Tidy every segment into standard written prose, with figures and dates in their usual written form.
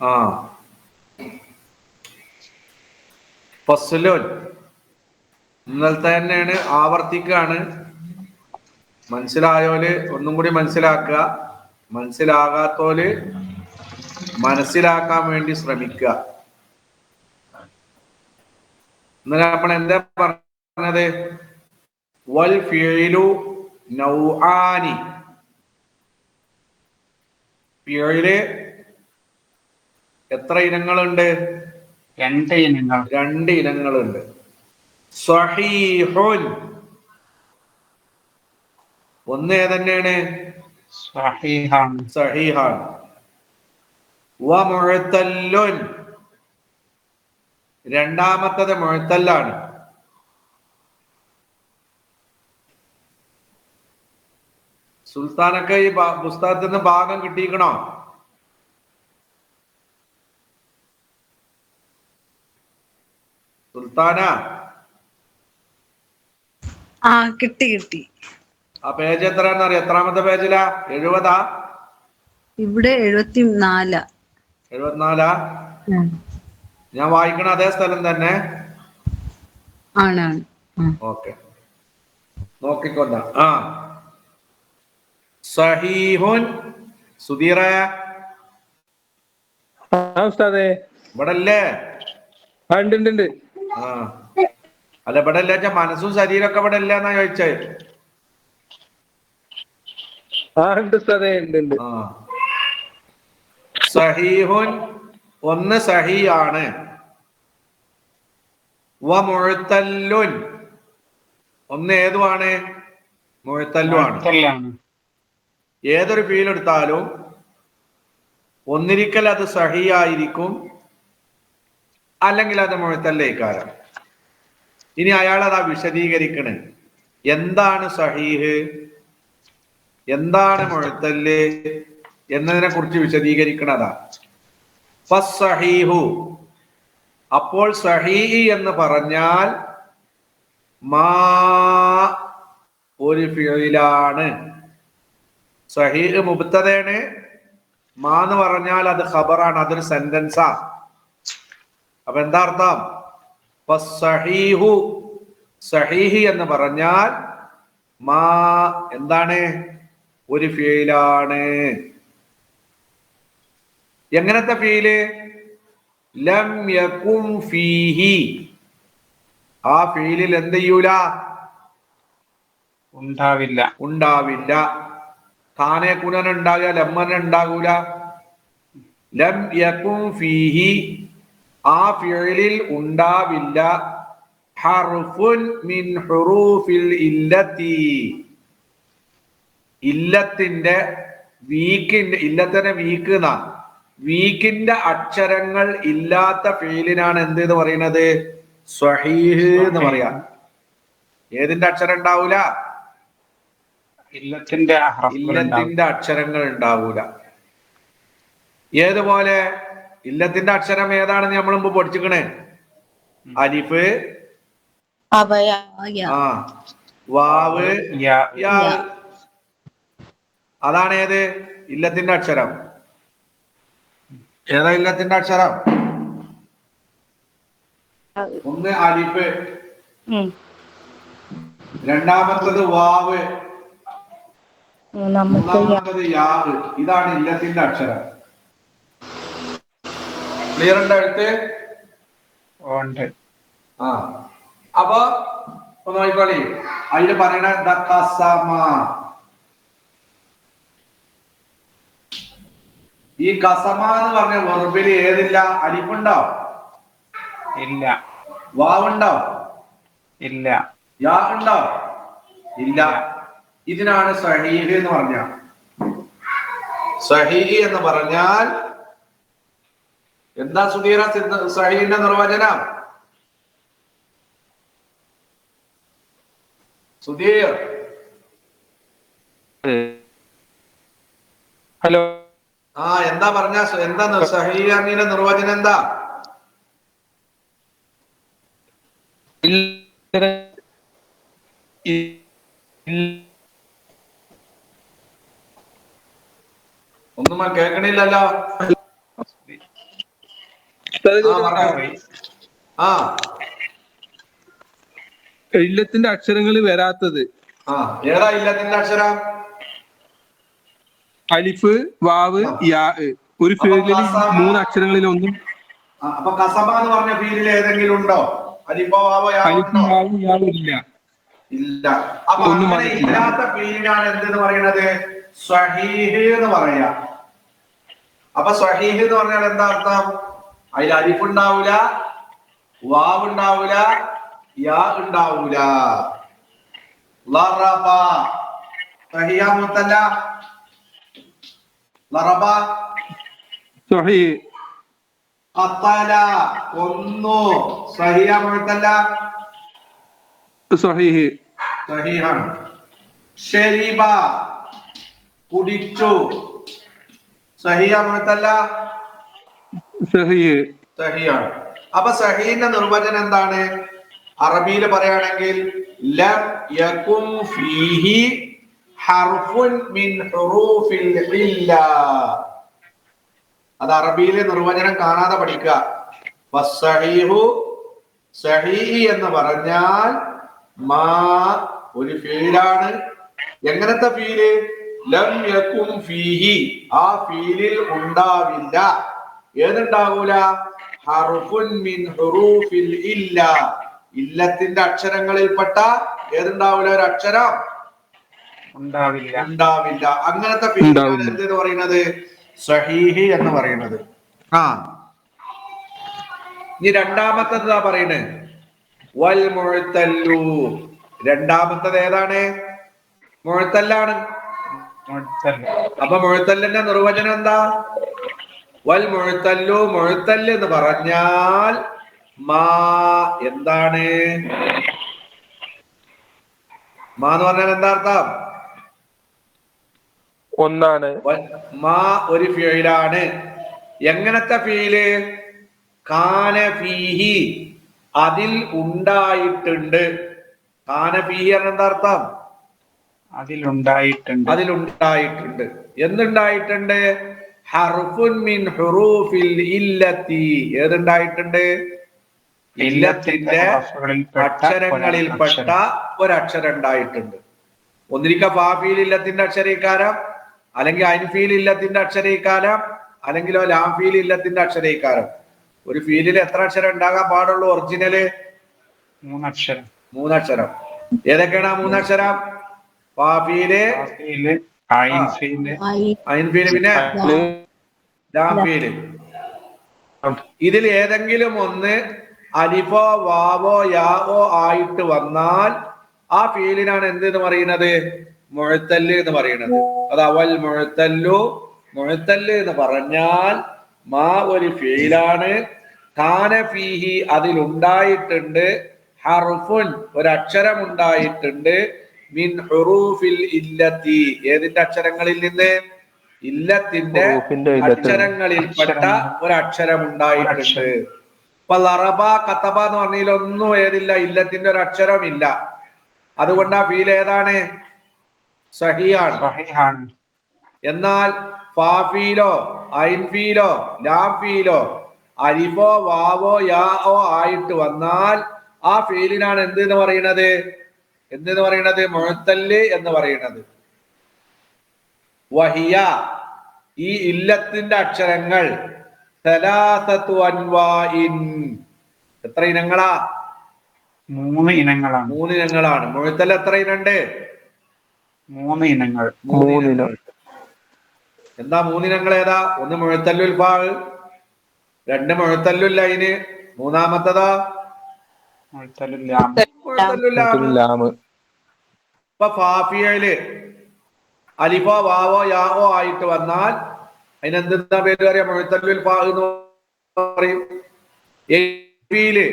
ആ ഫസ്ലുൻ ഇന്നലത്തെ തന്നെയാണ്, ആവർത്തിക്കാണ്. മനസ്സിലായോല് ഒന്നും കൂടി മനസ്സിലാക്കുക, മനസ്സിലാകാത്തോല് മനസ്സിലാക്കാൻ വേണ്ടി ശ്രമിക്കുക. ഇന്നലെ നമ്മൾ എന്താ പറഞ്ഞത്? വൽ ഫിഇലു നൗആനി, ഫിഇല് എത്ര ഇനങ്ങളുണ്ട്? രണ്ട് ഇനങ്ങളുണ്ട്. സ്വഹീഹുൻ ഒന്ന് ഏതന്നെയാണ്? സഹീഹാൻ. വ മുഅ്തല്ലുൻ രണ്ടാമത്തത് മുഅ്തല്ലാണ്. സുൽത്താനൊക്കെ ഈ പുസ്തകത്തിൽ നിന്ന് ഭാഗം കിട്ടിക്കണോ? സുൽത്താന കിട്ടി. ആ പേജ് എത്രയാണെന്നറിയാം? എത്രാമത്തെ പേജിലാ? 70? ഇവിടെ 74. 74? ഞാൻ വായിക്കണ അതേ സ്ഥലം തന്നെ ആണാണ്. ഓക്കെ, നോക്കിക്കൊണ്ട. സഹീഹുൻ സുധീറ ഇവിടെ അല്ലേ? അല്ല ഇവിടെ അല്ല, മനസ്സും ശരീരമൊക്കെ ഇവിടെ ഇല്ല എന്നാ ചോദിച്ചത്. സഹീഹുൻ ഒന്ന് സഹീഹാണ്. വ മുഅ്തല്ലുൻ ഒന്ന് ഏതുമാണ്? മുഅ്തല്ലുമാണ്. ഏതൊരു ഫീൽ എടുത്താലും ഒന്നിരിക്കൽ അത് സഹീഹായിരിക്കും, അല്ലെങ്കിൽ അത് മുഅ്തല്ലേക്കാരം. ഇനി അയാൾ അതാ വിശദീകരിക്കണേ, എന്താണ് സഹീഹ്, എന്താണ് മുഅ്തല്ല് എന്നതിനെ കുറിച്ച് വിശദീകരിക്കണതാ. ഫസ്സഹീഹു അപ്പോൾ സഹീഹ് എന്ന് പറഞ്ഞാൽ മാ ഒരു ഫിഇലാണ്. സഹീഹ് മുബ്തദയാണ്, മാ എന്ന് പറഞ്ഞാൽ അത് ഖബറാണ്, അതൊരു സെന്റൻസാ. അപ്പൊ എന്താ അർത്ഥം? ഫസ്സഹീഹു സഹീഹ് എന്ന് പറഞ്ഞാൽ മാ എന്താണ്? ഒരു ഫിഇലാണ്. എങ്ങനത്തെ ഫീല്? ലം യകും ഫീഹി ആ ഫീലിൽ എന്ത് ചെയ്യൂല? ഉണ്ടാവില്ല. ഖാനെ കുനൻ ഉണ്ടാകുക, ലമ്മന ഉണ്ടാകൂല. ലം യകും ഫീഹി ആ ഫീലിൽ ഉണ്ടാവില്ല. ഹർഫുൻ മിൻ ഹുറൂഫിൽ ഇല്ലത്തി ഇല്ലത്തിന്റെ വീക്കിന്റെ അക്ഷരങ്ങൾ ഇല്ലാത്ത ഫീലിനാണ് എന്ത് എന്ന് പറയുന്നത്? സ്വഹീഹ് എന്ന് പറയാ. ഏതിന്റെ അക്ഷരം ഉണ്ടാവൂല? ഇല്ലത്തിന്റെ അക്ഷരങ്ങൾ ഉണ്ടാവൂല. ഏതുപോലെ? ഇല്ലത്തിന്റെ അക്ഷരം ഏതാണെന്ന് നമ്മൾ മുമ്പ് പഠിച്ചിക്കണേ. അലിഫ്, വാവ്, യാ. അതാണ് ഏത്? ഇല്ലത്തിന്റെ അക്ഷരം. ഏതാ ഇല്ലത്തിന്റെ അക്ഷരം? ഒന്ന് അലിഫ്, രണ്ടാമത്തത് വാവ്, മൂന്നാമത്തത് യാ. ഇതാണ് ഇല്ലത്തിന്റെ അക്ഷരം. ക്ലിയർ ഉണ്ടോ അടുത്ത്? അപ്പൊ ഒന്ന് നോക്കിക്കോളി, അതില് പറയണ ഈ കസമ എന്ന് പറഞ്ഞ വെർബില് ഏതില്ല? അലിഫുണ്ടോ? ഇല്ല. വാവുണ്ടോ? ഇല്ല. യാ ഉണ്ടോ? ഇല്ല. ഇതിനാണ് സഹീഹ് എന്ന് പറഞ്ഞ. സഹീഹ് എന്ന് പറഞ്ഞാൽ എന്താ സുധീറ സഹീഹിന്റെ നിർവചനം? സുധീർ, ഹലോ. എന്താ പറഞ്ഞ? എന്താ സഹീഹിന്റെ നിർവചനം? എന്താ? ഒന്നും കേൾക്കണില്ലല്ലോ. ആ ഇല്ലത്തിന്റെ അക്ഷരങ്ങൾ വരാത്തത്. ഏതാ ഇല്ലത്തിന്റെ അക്ഷരം? അലിഫ്, വാവ്, യാ. ഒരു ഫീൽഡിൽ 3 അക്ഷരങ്ങളിൽ ഒന്നും. അപ്പൊ കസബ എന്ന് പറഞ്ഞ ഫീലിൽ ഏതെങ്കിലും ഉണ്ടോ? അലിഫോ വാവോ യാ അലിഫും ഉണ്ടോ? വാവും യാവും ഇല്ല. ഇല്ല. അപ്പൊ ഒന്നും അങ്ങനെ വന്നിട്ടില്ല. ഇല്ലാത്ത ഫീലിനാണ് എന്തെന്ന് പറയുന്നത്? സ്വഹീഹ് എന്ന് പറയാ. അപ്പൊ സ്വഹീഹ് എന്ന് പറഞ്ഞാൽ എന്താ അർത്ഥം? അതിൽ അലിഫ് ഉണ്ടാവൂല, വാവ് ഉണ്ടാവൂല, യാ ഉണ്ടാവൂല. ലറബ സഹിയ മുത്തല്ല. ലറബ സ്വഹീഹ്. ഖതല കൊന്നു. സഹിയ മുത്തല്ല. സ്വഹീഹ്. സഹിഹാണ്. ശരിബ കുടിച്ചു. സഹിയ മുത്തല്ല. സ്വഹീഹ്. സഹിയാണ്. അപ്പൊ സഹീന്റെ നിർവചനം എന്താണ്? അറബിയിൽ പറയുകയാണെങ്കിൽ ലം യകും ഫീഹി ഹർഫുൻ മിൻ ഹുറൂഫിൽ ഇല്ല. അത് അറബിയിലെ നിർവചനം കാണാതെ പഠിക്കുക. വസ്സഹീഹു സഹീഹ് എന്ന് പറഞ്ഞാൽ മാ ഒരു ഫീലാണ്. എങ്ങനത്തെ ഫീല്? ലം യകും ഫീഹി ആ ഫീലിൽ ഉണ്ടാവില്ല. ഏതുണ്ടാവൂല? ഹർഫുൻ മിൻ ഹുറൂഫിൽ ഇല്ല ഇല്ലത്തിന്റെ അക്ഷരങ്ങളിൽപ്പെട്ട ഏതുണ്ടാവില്ല? ഒരു അക്ഷരം ഉണ്ടാവില്ല. അങ്ങനത്തെ ഫീലാണ് എന്തെന്ന് പറയുന്നത്? സഹീഹ് എന്ന് പറയുന്നത്. ഇനി രണ്ടാമത്തേതാ പറയുന്നത് വൽ മുഅ്തല്ലു. രണ്ടാമത്തത് ഏതാണ്? മുഅ്തല്ലാണ്. അപ്പൊ മുഅ്തല്ലിന്റെ നിർവചനം എന്താ? വൽ മുഅ്തല്ലു മുഅ്തല്ല് എന്ന് പറഞ്ഞാൽ മാ എന്താണ്? മാ എന്ന് പറഞ്ഞാൽ എന്താ അർത്ഥം? ഒന്നാണ്. മാ ഒരു ഫീലാണ്. എങ്ങനത്തെ ഫീല്? കാന ഫീഹി അതിൽ ഉണ്ടായിട്ടുണ്ട്. കാന ഫീഹി എന്താ അർത്ഥം? അതിലുണ്ടായിട്ടുണ്ട്. എന്തുണ്ടായിട്ടുണ്ട്? ഹർഫുൻ മിൻ ഹുറൂഫിൽ ഇല്ലത്തി ഏതുണ്ടായിട്ടുണ്ട്? ഇല്ലത്തിന്റെ അക്ഷരങ്ങളിൽപ്പെട്ട ഒരക്ഷരം ഉണ്ടായിട്ടുണ്ട്. ഒന്നിരിക്ക ഫാഫീൽ ഇല്ലത്തിന്റെ അക്ഷരീകാരം, അല്ലെങ്കിൽ അൻഫീൽ ഇല്ലത്തിന്റെ അക്ഷരീകാരം, അല്ലെങ്കിലോ ലാംഫീൽ ഇല്ലത്തിന്റെ അക്ഷരീകാരം. ഒരു ഫീലിൽ എത്ര അക്ഷരം ഉണ്ടാകാൻ പാടുള്ളൂ? ഒറിജിനല് 3 അക്ഷരം. ഏതൊക്കെയാണ് ആ 3 അക്ഷരം? ഫാഫീല്, അൻഫീല്, പിന്നെ ലാംഫീല്. ഇതിൽ ഏതെങ്കിലും ഒന്ന് അലിഫോ വാവോ യാവോ ആയിട്ട് വന്നാൽ ആ ഫീലിനാണ് എന്ത് പറയുന്നത്? മുഅ്തല്ല് എന്ന് പറയുന്നത്. അത് അവൽ മുഅ്തല്ലു. മുഅ്തല്ല് എന്ന് പറഞ്ഞാൽ മാ ഒരു ഫീലാണ്. കാന ഫീഹി അതിലുണ്ടായിട്ടുണ്ട്. ഹർഫുൻ ഒരക്ഷരം ഉണ്ടായിട്ടുണ്ട്. മിൻ ഹുറൂഫിൽ ഇല്ലത്തി ഏതിന്റെ അക്ഷരങ്ങളിൽ നിന്ന്? ഇല്ലത്തിന്റെ അക്ഷരങ്ങളിൽപ്പെട്ട ഒരക്ഷരം ഉണ്ടായിട്ടുണ്ട്. ഇപ്പൊ ലറബ കതബ എന്ന് പറഞ്ഞതിലൊന്നും ഏതില്ല? ഇല്ലത്തിന്റെ ഒരു അക്ഷരം ഇല്ല. അതുകൊണ്ട് ആ ഫീൽ ഏതാണ്? സഹിയാണ്. എന്നാൽ ഫാഫീലോ ഐൻഫീലോ ലാംഫീലോ അലിഫോ വാവോ യാഓ ആയിട്ട് വന്നാൽ ആ ഫീലിനാണ് എന്തെന്ന് പറയുന്നത്? മുഅ്തല്ല് എന്ന് പറയുന്നത്. വഹിയ ഈ ഇല്ലത്തിന്റെ അക്ഷരങ്ങൾ സലാസത്തു അൻവാഇൻ എത്ര ഇനങ്ങളാ? 3 ഇനങ്ങളാണ്. 3 ഇനങ്ങളാണ്. മുഅ്തല്ല് എത്ര ഇനണ്ട്? 3 ഇനങ്ങൾ. എന്താ 3 ഇനങ്ങൾ? ഏതാ? ഒന്ന് മുഅ്തല്ലുൽ ഫാ, 2 മുഅ്തല്ലുൽ ലൈന്, മൂന്നാമത്തതാ മുഅ്തല്ലുൽ ലാം. ഇപ്പൊ ഫാഫിയയില് അലിഫോ വാവോ യാവോ ആയിട്ട് വന്നാൽ അതിനെന്താ പേര് പറയാ? മുഅ്തല്ലുൽ ഫാ എന്ന് പറയും. ഫീല്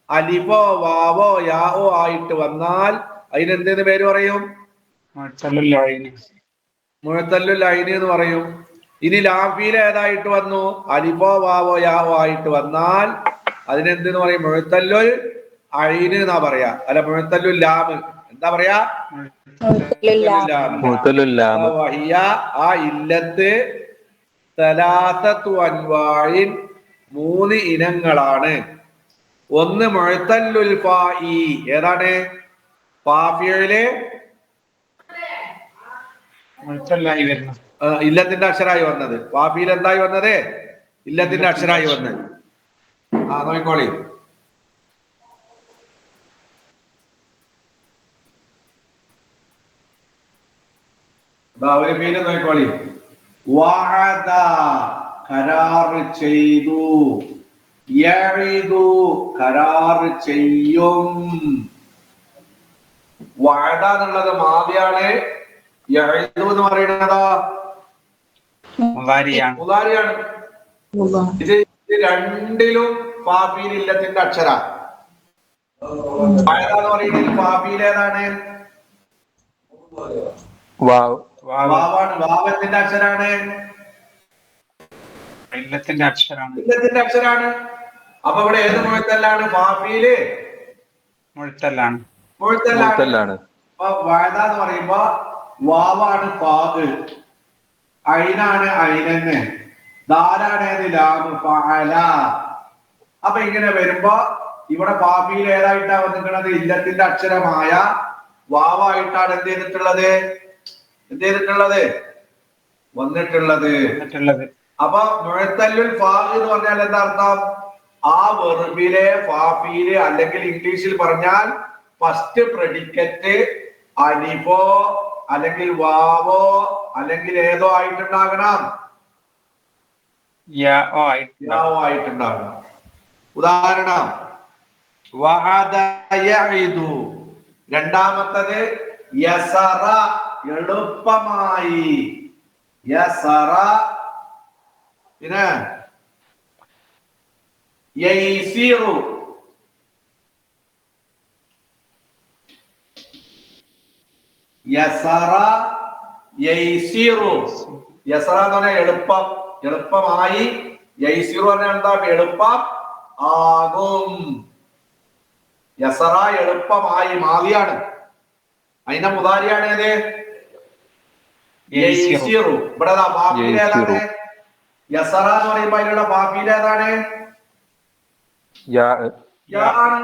അലിഫോ വാവോ യാവോ ആയിട്ട് വന്നാൽ അതിനെന്തെന്ന് പേര് പറയും? മുഅ്തല്ലുൽ ലൈന് എന്ന് പറയും. ഇനി ലാംഫീൽ ഏതായിട്ട് വന്നു? അലിഫോ വാവോ യാവോ ആയിട്ട് വന്നാൽ അതിനെന്തെന്ന് പറയും? മുഅ്തല്ലുൽ ഐന് എന്നാ പറയാ. അല്ല, മുഅ്തല്ലുൽ ലാം. എന്താ പറയാ? ആ ഇല്ലത്ത് സലാസത്തു അൻവാഇൻ മൂന്ന് ഇനങ്ങളാണ്. ഒന്ന് മുഅ്തല്ലുൽ ഫാഇ, ഏതാണ്? ഫാഫിയിലെ മുഴുത്തല്ലായി വരുന്നു. ഇല്ലത്തിന്റെ അക്ഷരായി വന്നത്. ഫാഫിയിൽ എന്തായി വന്നത്? ഇല്ലത്തിന്റെ അക്ഷരായി വന്നത്. നോക്കിക്കോളി. ഒരു പേര് നോക്കിക്കോളി. വഅദ, കരാർ ചെയ്തു. യഇദു, കരാർ ചെയ്യും. വഅദ എന്നുള്ളത് മാദിയാണ്. യഇദു എന്ന് പറയുന്നതാ മുദാരിയാണ്. ഇത് രണ്ടിലും ഫാഫിയിൽ ഇല്ലത്തിന്റെ അക്ഷര. വഅദ എന്ന് പറയുന്നത് ഫാഫിയിൽ ഏതാണ്? വാവാണ്. വാവത്തിന്റെ അക്ഷരാണ്. ഇല്ലത്തിന്റെ അക്ഷരാണ്. അപ്പൊ ഇവിടെ ഏത് മുഴത്തല്ലാണ്? ഫാഫിയില് മുഴുത്തല്ലാണ്. അപ്പൊ വഅദ എന്ന് പറയുമ്പോ വാവാണ് ഫാദ്, ഐനാണ് ഐനന്ന്, ദാലാണ് ഏത്? ലാമ്, ഫഅല. അപ്പൊ ഇങ്ങനെ വരുമ്പോ ഇവിടെ ഫാഫിയിൽ ഏതായിട്ടാ വന്നിട്ടുള്ളത്? ഇല്ലത്തിന്റെ അക്ഷരമായ വാവായിട്ടാണ് എന്ത് ചെയ്തിട്ടുള്ളത്? വന്നിട്ടുള്ളത്. അപ്പൊ മുഅ്തല്ലുൽ ഫാ എന്ന് പറഞ്ഞാൽ എന്താ അർത്ഥം? ആ വെർബിലെ ഫാഫിയില്, അല്ലെങ്കിൽ ഇംഗ്ലീഷിൽ പറഞ്ഞാൽ ഫസ്റ്റ് പ്രെഡിക്കറ്റ് അലിഫോ അല്ലെങ്കിൽ വാവോ അല്ലെങ്കിൽ ഏതോ ആയിട്ടുണ്ടാകണം. ആയിട്ടുണ്ടാകണം. ഉദാഹരണം വഅദ യഇദു. രണ്ടാമത്തത് യസറ, എളുപ്പമായി. യസറ. പിന്നെ യൈസിറു. യസറ യൈസിറു. യസറ എന്ന് പറഞ്ഞാൽ എളുപ്പം, എളുപ്പമായി. യൈസിറു പറഞ്ഞാൽ എന്താ? എളുപ്പം ആകും. യസറ എളുപ്പമായി, മാദിയാണ്. അതിന്റെ മുദാരിയാണ് ഏത്? യൈസിറു. ഇവിടെ ഫാഫിയിൽ ഏതാണ്? യസറ എന്ന് പറയുമ്പോ അതിലുള്ള ഫാഫിയിൽ ഏതാണ്? യാ ആണ്.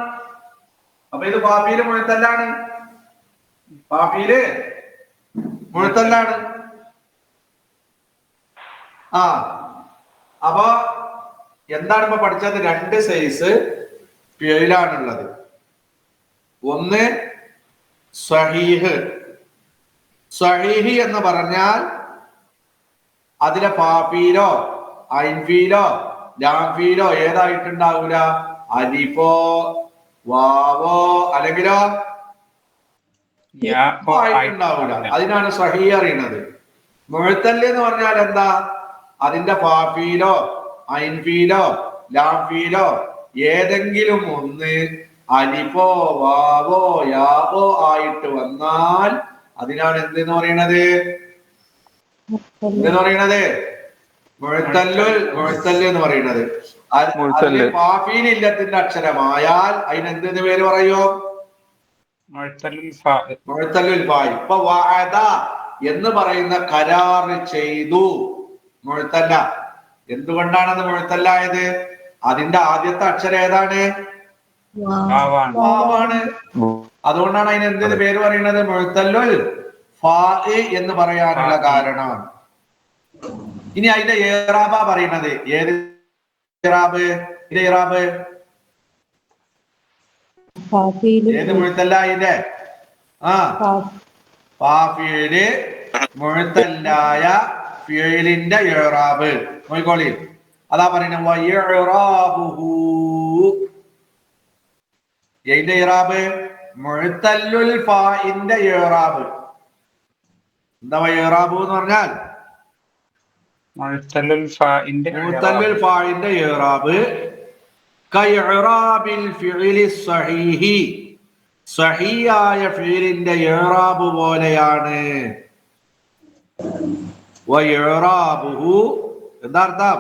അപ്പൊ ഇത് ഫാഫിയില് മുഴുത്തല്ലാണ്. അപ്പൊ എന്താണ് ഇപ്പൊ പഠിച്ചത്? രണ്ട് സൈസ് ഫിഅലാണുള്ളത്. ഒന്ന് സ്വഹീഹ്. സ്വഹീഹ് എന്ന് പറഞ്ഞാൽ അതിലെ ഫാഫീലോ ഐൻഫീലോ ലാംഫീലോ ഏതായിട്ടുണ്ടാവൂല? അലിഫോ വാവോ അല്ലെങ്കിലോ ആയിട്ടുണ്ടാവൂല. അതിനാണ് സ്വഹീഹ് അറിയുന്നത്. മുഅ്തല്ല് എന്ന് പറഞ്ഞാൽ എന്താ? അതിന്റെ ഫാഫീലോ ഐൻഫീലോ ലാംഫീലോ ഏതെങ്കിലും ഒന്ന് അലിഫോ വാവോ യാവോ ആയിട്ട് വന്നാൽ അതിനാണ് എന്തെന്ന് പറയുന്നത്? മുഅ്തല്ല് എന്ന് പറയുന്നത്. ഫാഫീൽ ഇല്ലത്തിന്റെ അക്ഷരമായാൽ അതിന് എന്തെന്ന് പേര് പറയോ? മുഅ്തല്ലുൽ ഫാ. ഇപ്പൊ വഅദ എന്ന് പറയുന്ന കരാർ ചെയ്തു മുഅ്തല്ല. എന്തുകൊണ്ടാണത് മുഅ്തല്ലായത്? അതിന്റെ ആദ്യത്തെ അക്ഷരം ഏതാണ്? വാവാണ്. അതുകൊണ്ടാണ് അതിന് എന്തിന് പേര് പറയുന്നത്? മുഅ്തല്ലുൽ ഫാ എന്ന് പറയാനുള്ള കാരണം. ഇനി അതിന്റെ ഇറാബ പറയുന്നത് ഏത് ഇറാബ്? ഏത് മുഅ്തല്ല? ഇതിന്റെ ഫാഫിയില് മുഅ്തല്ലായ ഫിഅലിന്റെ ഇറാബ് നോക്കിക്കോളി. അതാ പറയുന്നത് വഇറാബുഹു. ഏതിന്റെ ഇറാബ്? മുഅ്തല്ലുൽ ഫാഇന്റെ ഇറാബ്. എന്താ ഇറാബ് എന്ന് പറഞ്ഞാൽ? മുഅ്തല്ലുൽ ഫാഇന്റെ ഇറാബ് കഇറാബിൽ ഫിഅലി സ്വഹീഹി. സ്വഹീഹായ ഫിഅലിന്റെ ഇറാബ് പോലെയാണ്. വഇറാബുഹു എന്താ അർത്ഥം?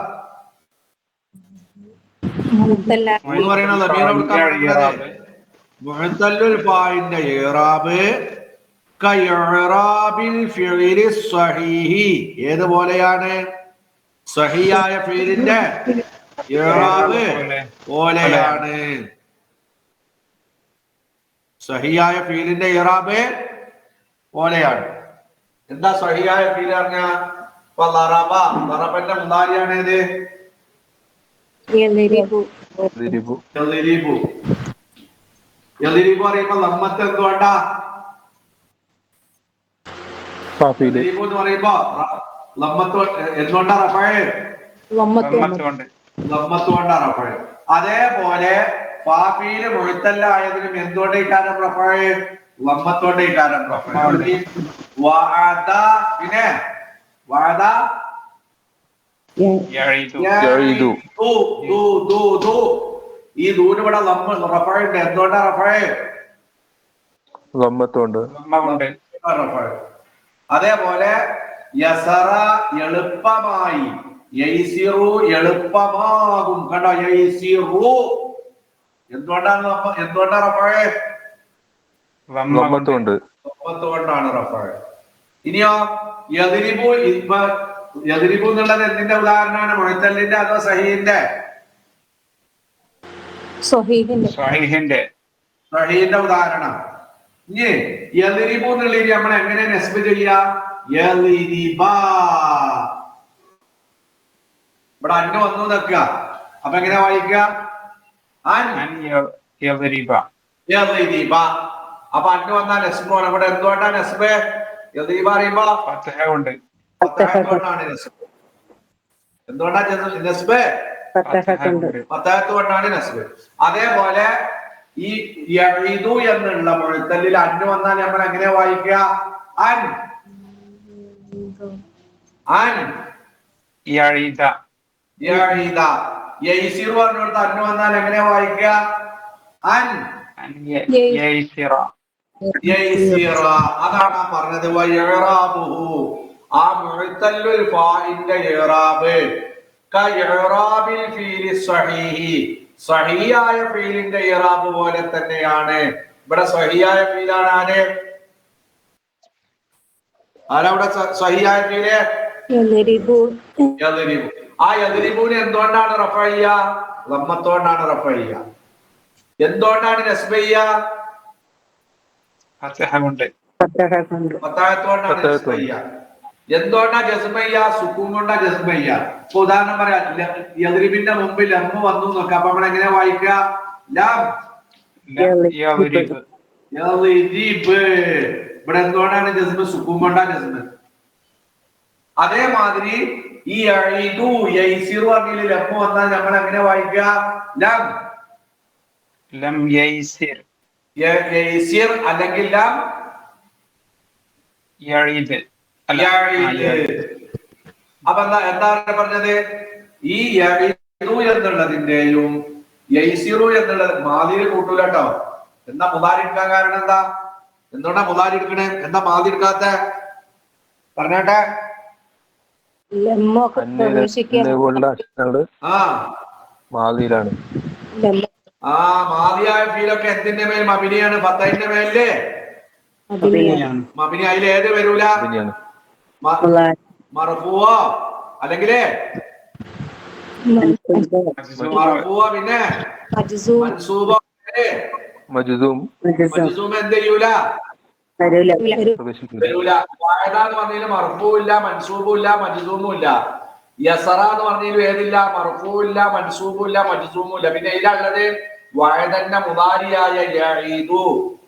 മുഅ്തല്ലുൽ ഫാഇന്റെ ഇറാബ് കഇറാബിൽ ഫിഅലി സ്വഹീഹി. ഏതുപോലെയാണ്? സ്വഹീഹായ ഫിഅലിന്റെ ഇറാബ് പോലെയാണ്. സഹിയായ ഫീലിന്റെ ഇറാബ് പോലെയാണ്. എന്താ സഹിയായ ഫീൽ പറഞ്ഞ? ലറബന്റെ മുതാരിയാണ് ഇത് പറയുമ്പോ ലമ്മത്ത് എന്തുകൊണ്ടാ? യദ്രിബു എന്ന് പറയുമ്പോ ലമ്മത്ത് എന്തുകൊണ്ടാ റഫഅ്? ലമ്മത്ത് കൊണ്ടാ റഫഅ്. അതേപോലെ ഫാഫീല് മുഅ്തല്ലായതിനും എന്തുകൊണ്ട് ഇക്കാരം റഫഅ്? ലമ്മത്ത് കൊണ്ട് ഇക്കാരം റഫഅ്. വഅദ പിന്നെ വഅദ ഈ ദൂന് ഇവിടെ റഫഅ് ഉണ്ട്. എന്തുകൊണ്ടാ റഫഅ്? ലമ്മത്തുണ്ട്. അതേപോലെ യസറ എളുപ്പമായി, യൈസിറു എളുപ്പമാകും. കണ്ടോ? യൈസിറു എന്തുകൊണ്ടാണ് റഫഅ്? ലമ്മത്തുണ്ട്. കൊണ്ടാണ് റഫഅ്. ഇനിയോ യദ്രിബു. യദ്രിബു എന്നുള്ളത് എന്തിന്റെ ഉദാഹരണമാണ്? മുഅ്തല്ലിന്റെ അതോ സഹീഹിന്റെ? സഹീഹിന്റെ ഉദാഹരണം. ഇനി യദ്രിബു എന്നുള്ളത് നമ്മൾ എങ്ങനെ നസ്ബ് ചെയ്യാ? യദ്രിബ. ഇവിടെ അന്ന് വന്നു നിൽക്കുക. അപ്പൊ എങ്ങനെ വായിക്കുക? യദ്രിബ. അപ്പൊ അന്ന് വന്നാൽ നസ്ബാണ്. ഇവിടെ എന്തുകൊണ്ടാണ് നസ്ബ്? യദ്രിബ പറയുമ്പോ എന്തുകൊണ്ടാണ് നസ്ബ്? ഫതഹത്ത് കൊണ്ടാണ് നസ്ബ്. അതേപോലെ ഈ യഈദു എന്നുള്ള മുഅ്തല്ലിൽ അന്ന് വന്നാൽ നമ്മൾ എങ്ങനെ വായിക്കുക? അൻ യഈദ. യൈസിറു പറഞ്ഞിടത്ത് അന്ന് വന്നാൽ എങ്ങനെ വായിക്കുക? അൻ യൈസിറ. അതാണ് പറഞ്ഞത്. വയറാബുഹു. ആ മുഅ്തല്ലുൽ ഫാഇന്റെ ഇറാബ് കഇറാബിൽ ഫീലി സ്വഹീഹി. സഹിയായ ഫീലിന്റെ ഇറാബ് പോലെ തന്നെയാണ്. ഇവിടെ സഹിയായ ഫീലാണ് ആര്? ആരവിടെ സഹിയായ ഫീല്? യദ്രിബു. ആ യദ്രിബുവിനെ എന്തുകൊണ്ടാണ് റഫഅ ചെയ്യുക? ലമ്മത്തോണ്ടാണ് റഫഅ ചെയ്യുക. എന്തുകൊണ്ടാണ് നസ്ബ് ചെയ്യുക? ഫതഹത്തോണ്ടാണ് നസ്ബ് ചെയ്യുക. എന്തുകൊണ്ടാ ജസ്മ ചെയ്യുക? സുക്കൂൻ കൊണ്ടാ ജസ്മ ചെയ്യുക. ഇപ്പൊ ഉദാഹരണം പറയാം. യദ്രിബിന്റെ മുമ്പിൽ ലമ്മ് വന്നു നോക്കാം. അപ്പൊ നമ്മൾ എങ്ങനെ വായിക്കുക? ലം യദ്രിബ്. ഇവിടെ എന്തുകൊണ്ടാണ് ജസ്മ? സുക്കൂൻ കൊണ്ടാ ജസ്മ. അതേമാതിരി ഈ യഈദു യൈസിറു പറഞ്ഞ ലമ്മ് വന്നാൽ നമ്മൾ എങ്ങനെ വായിക്കുക? ലം യൈസിർ അല്ലെങ്കിൽ ലം യഈദ്. അപ്പൊ എന്താ പറഞ്ഞത്? ഈ യഈദു എന്നുള്ളതിന്റെയും യൈസിറു എന്നുള്ളത് മാദിയിൽ കൂട്ടൂല കേട്ടോ. എന്താ മുദാരി എടുക്കാൻ കാരണം? എന്താ? എന്തുകൊണ്ടാ മുദാരി എടുക്കണേ? എന്താ മാദി എടുക്കാത്ത? പറഞ്ഞേട്ടെ. മാദിയിലാണ്. മാദിയായ ഫീലൊക്കെ എന്തിന്റെ മേൽ? മബിനിയാണ്. ഫതഹിന്റെ മേലല്ലേ മബിനി. അതിൽ ഏത് വരൂല? മർഫൂവോ അല്ലെങ്കിലേ മർഫൂവോ പിന്നെ മൻസൂബോ മജ്സൂം എന്ത് ചെയ്യൂല? വരൂല. വഅദ എന്ന് പറഞ്ഞാൽ മർഫൂഉം ഇല്ല, മൻസൂബും ഇല്ല, മജ്സൂമും ഇല്ല. യസറ എന്ന് പറഞ്ഞാൽ ഏതില്ല? മർഫൂഉം ഇല്ല, മൻസൂബും ഇല്ല, മജ്സൂമും ഇല്ല. പിന്നെ ഇതിലുള്ളത് വഅദന്റെ മുദാരിയായ യഈദു.